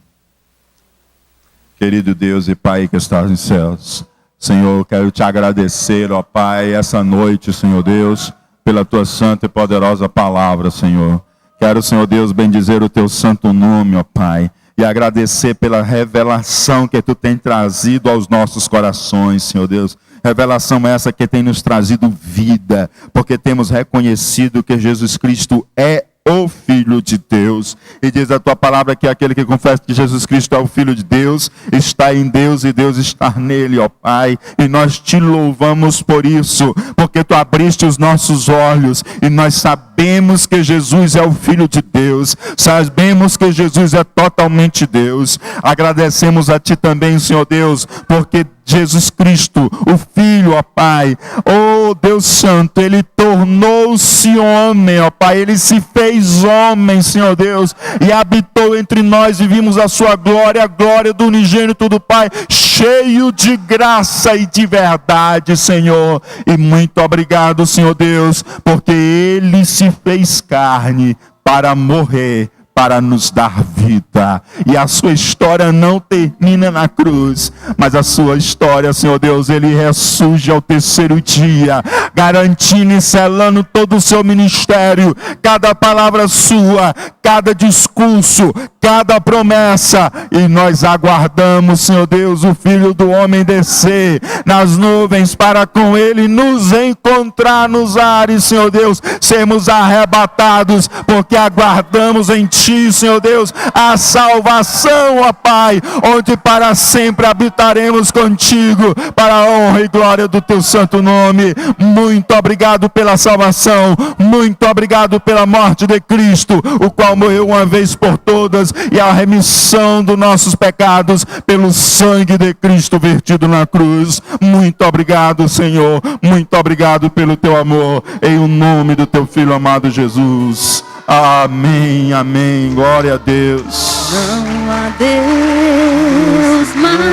Querido Deus e Pai que estás nos céus, Senhor, quero te agradecer, ó Pai, essa noite, Senhor Deus, pela tua santa e poderosa palavra, Senhor. Quero, Senhor Deus, bendizer o teu santo nome, ó Pai, e agradecer pela revelação que tu tem trazido aos nossos corações, Senhor Deus. Revelação essa que tem nos trazido vida, porque temos reconhecido que Jesus Cristo é o Filho de Deus. E diz a tua palavra que aquele que confessa que Jesus Cristo é o Filho de Deus, está em Deus e Deus está nele, ó Pai. E nós te louvamos por isso, porque tu abriste os nossos olhos e nós sabemos que Jesus é o Filho de Deus. Sabemos que Jesus é totalmente Deus. Agradecemos a ti também, Senhor Deus, porque Jesus Cristo, o Filho, ó Pai, ó Deus Santo, ele tornou-se homem, ó Pai, ele se fez homem, Senhor Deus, e habitou entre nós e vimos a sua glória, a glória do unigênito do Pai, cheio de graça e de verdade, Senhor. E muito obrigado, Senhor Deus, porque ele se fez carne para morrer, para nos dar vida. E a sua história não termina na cruz, mas a sua história, Senhor Deus, ele ressurge ao terceiro dia, garantindo e selando todo o seu ministério. Cada palavra sua, cada discurso, cada promessa, e nós aguardamos, Senhor Deus, o Filho do Homem descer nas nuvens para com Ele nos encontrar nos ares, Senhor Deus, sermos arrebatados, porque aguardamos em Ti, Senhor Deus, a salvação, ó Pai, onde para sempre habitaremos contigo, para a honra e glória do Teu santo nome. Muito obrigado pela salvação, muito obrigado pela morte de Cristo, o qual morreu uma vez por todas, e a remissão dos nossos pecados pelo sangue de Cristo vertido na cruz. Muito obrigado, Senhor, muito obrigado pelo Teu amor, em o nome do Teu Filho amado Jesus. Amém, amém, glória a Deus. Não há Deus maior,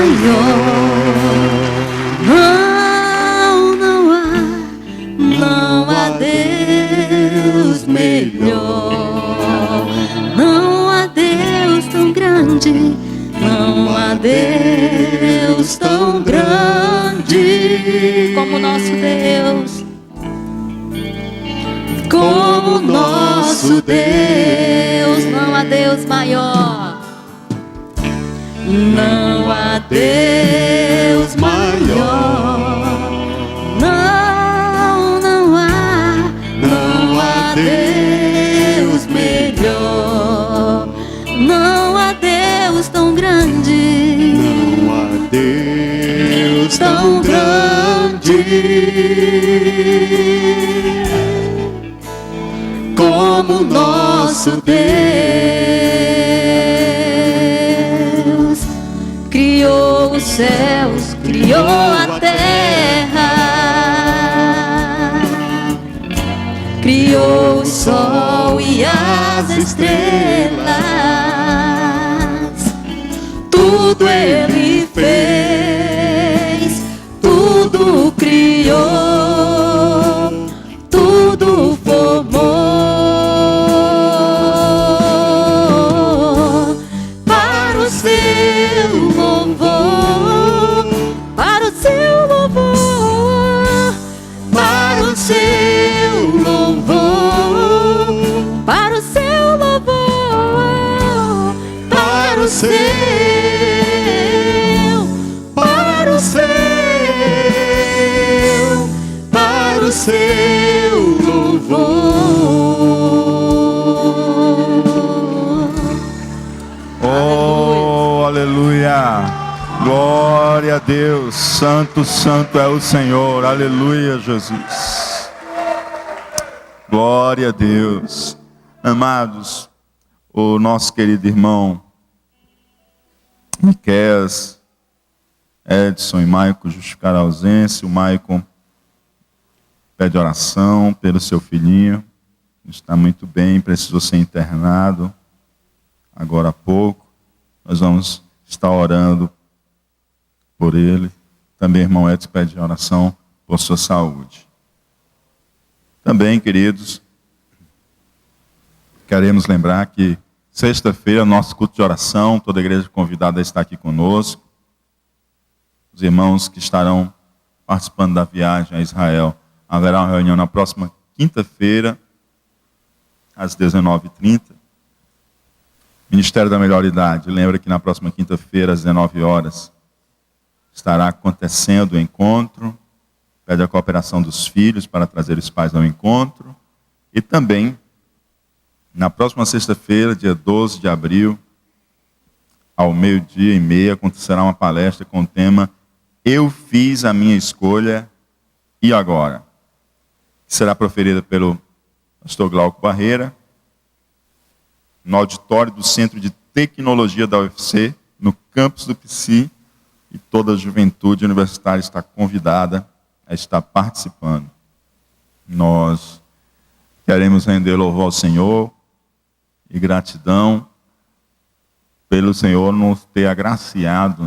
não há Deus melhor, não há Deus tão grande, não há Deus tão grande como nosso Deus, como nosso Deus. Não há Deus maior, não há Deus maior, não há Deus melhor, não há Deus tão grande, não há Deus tão grande como nosso Deus. Criou os céus, criou a terra, criou o sol e as estrelas, tudo Ele fez, tudo criou, tudo formou para o seu louvor, para o seu louvor, para o seu louvor, para o seu louvor, para o seu, para o seu, para o seu louvor. Oh, aleluia, glória a Deus, santo, santo é o Senhor, aleluia, Jesus, glória a Deus. Amados, o nosso querido irmão Miqueias, Edson e Maicon justificaram a ausência. O Maicon pede oração pelo seu filhinho, está muito bem, precisou ser internado agora há pouco. Nós vamos estar orando por ele. Também o irmão Edson pede oração por sua saúde. Também, queridos, queremos lembrar que sexta-feira, nosso culto de oração, toda a igreja convidada a estar aqui conosco. Os irmãos que estarão participando da viagem a Israel, haverá uma reunião na próxima quinta-feira, às 19h30. Ministério da Melhor Idade, lembra que na próxima quinta-feira, às 19 horas, estará acontecendo o encontro. Pede a cooperação dos filhos para trazer os pais ao encontro. E também, na próxima sexta-feira, dia 12 de abril, ao 12h30, acontecerá uma palestra com o tema Eu Fiz a Minha Escolha, e Agora? Que será proferida pelo pastor Glauco Barreira, no auditório do Centro de Tecnologia da UFC, no campus do PSI, e toda a juventude universitária está convidada a estar participando. Nós queremos render louvor ao Senhor e gratidão pelo Senhor nos ter agraciado,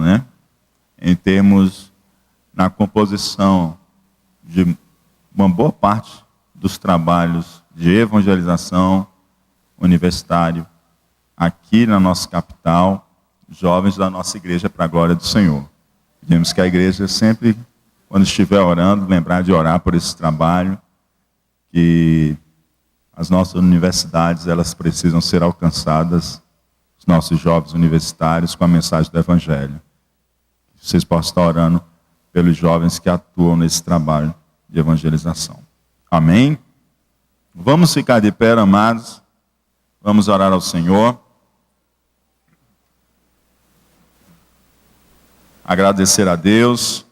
em termos na composição de uma boa parte dos trabalhos de evangelização universitário aqui na nossa capital, jovens da nossa igreja para a glória do Senhor. Pedimos que a igreja sempre, quando estiver orando, lembrar de orar por esse trabalho, que As nossas universidades, elas precisam ser alcançadas, os nossos jovens universitários, com a mensagem do Evangelho. Vocês possam estar orando pelos jovens que atuam nesse trabalho de evangelização. Amém? Vamos ficar de pé, amados. Vamos orar ao Senhor. Agradecer a Deus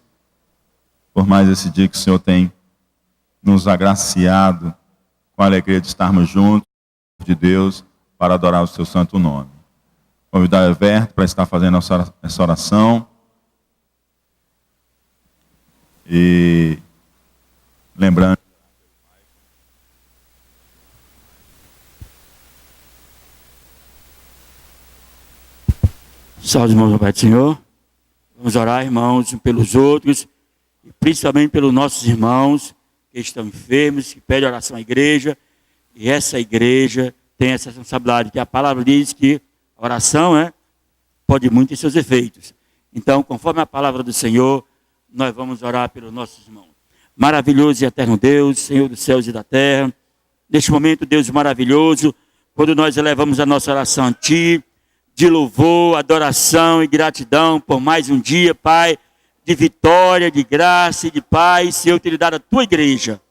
por mais esse dia que o Senhor tem nos agraciado com a alegria de estarmos juntos de Deus para adorar o seu santo nome. Convidar o Everto para estar fazendo essa oração. E lembrando, salve, irmãos, Pai do Senhor. Vamos orar, irmãos, pelos outros, e principalmente pelos nossos irmãos que estão enfermos, que pedem oração à igreja. E essa igreja tem essa responsabilidade, que a palavra diz que a oração pode muito ter seus efeitos. Então, conforme a palavra do Senhor, nós vamos orar pelos nossos irmãos. Maravilhoso e eterno Deus, Senhor dos céus e da terra, neste momento, Deus maravilhoso, quando nós elevamos a nossa oração a Ti, de louvor, adoração e gratidão por mais um dia, Pai, de vitória, de graça e de paz, Senhor, ter dado a Tua igreja.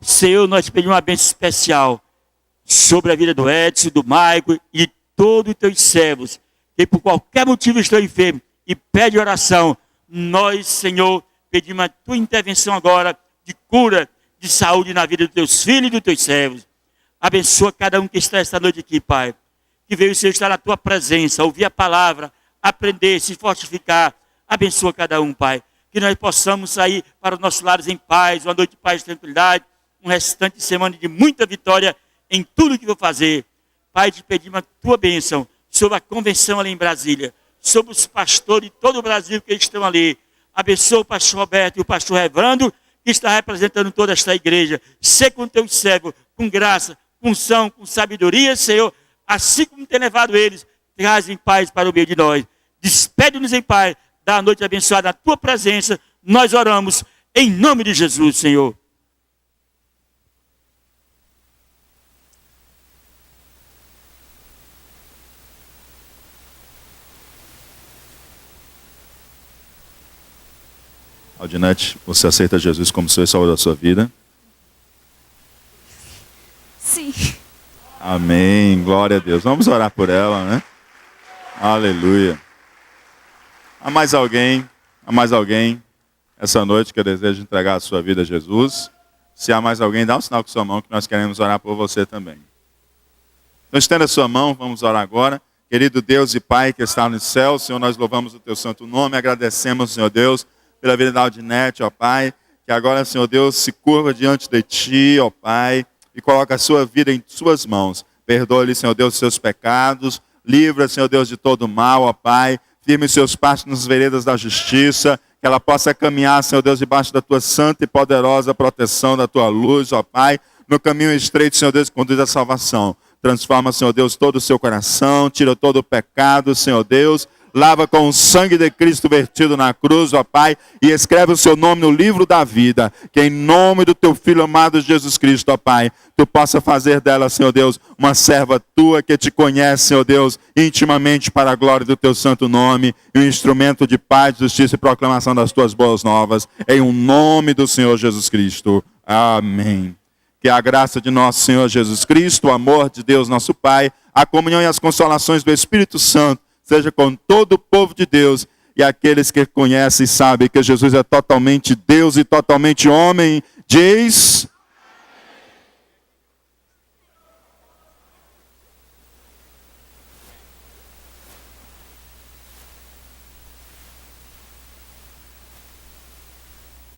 Senhor, nós pedimos uma bênção especial sobre a vida do Edson, do Maico e de todos os Teus servos, que por qualquer motivo estão enfermos e pedem oração. Nós, Senhor, pedimos a Tua intervenção agora de cura, de saúde na vida dos Teus filhos e dos Teus servos. Abençoa cada um que está esta noite aqui, Pai. Que veio, Senhor, estar na Tua presença, ouvir a palavra, aprender, se fortificar. Abençoa cada um, Pai. Que nós possamos sair para os nossos lares em paz, uma noite de paz e tranquilidade, um restante de semana de muita vitória em tudo que vou fazer. Pai, te pedimos a Tua bênção sobre a convenção ali em Brasília, sobre os pastores de todo o Brasil que estão ali. Abençoa o pastor Roberto e o pastor Evandro, que está representando toda esta igreja. Sê com Teus servos, com graça, com unção, com sabedoria, Senhor. Assim como tem levado eles, traz em paz para o meio de nós. Despede-nos em paz, da noite abençoada na Tua presença. Nós oramos em nome de Jesus, Senhor. Aldinete, você aceita Jesus como Senhor e Salvador da sua vida? Sim. Amém, glória a Deus. Vamos orar por ela, né? Aleluia. Há mais alguém essa noite que deseja entregar a sua vida a Jesus? Se há mais alguém, dá um sinal com sua mão que nós queremos orar por você também. Então estenda a sua mão, vamos orar agora. Querido Deus e Pai que está no céu, Senhor, nós louvamos o Teu santo nome, agradecemos, Senhor Deus, pela vida da Aldinete, ó Pai, que agora, Senhor Deus, se curva diante de Ti, ó Pai, e coloca a sua vida em Suas mãos. Perdoa-lhe, Senhor Deus, os seus pecados, livra, Senhor Deus, de todo mal, ó Pai, firme os seus passos nas veredas da justiça, que ela possa caminhar, Senhor Deus, debaixo da Tua santa e poderosa proteção, da Tua luz, ó Pai, no caminho estreito, Senhor Deus, que conduz à salvação. Transforma, Senhor Deus, todo o seu coração, tira todo o pecado, Senhor Deus, lava com o sangue de Cristo vertido na cruz, ó Pai, e escreve o seu nome no livro da vida, que em nome do Teu Filho amado Jesus Cristo, ó Pai, Tu possa fazer dela, Senhor Deus, uma serva Tua que Te conhece, Senhor Deus, intimamente para a glória do Teu santo nome, e um instrumento de paz, justiça e proclamação das Tuas boas novas, em o nome do Senhor Jesus Cristo. Amém. Que a graça de nosso Senhor Jesus Cristo, o amor de Deus nosso Pai, a comunhão e as consolações do Espírito Santo, seja com todo o povo de Deus e aqueles que conhecem e sabem que Jesus é totalmente Deus e totalmente homem, diz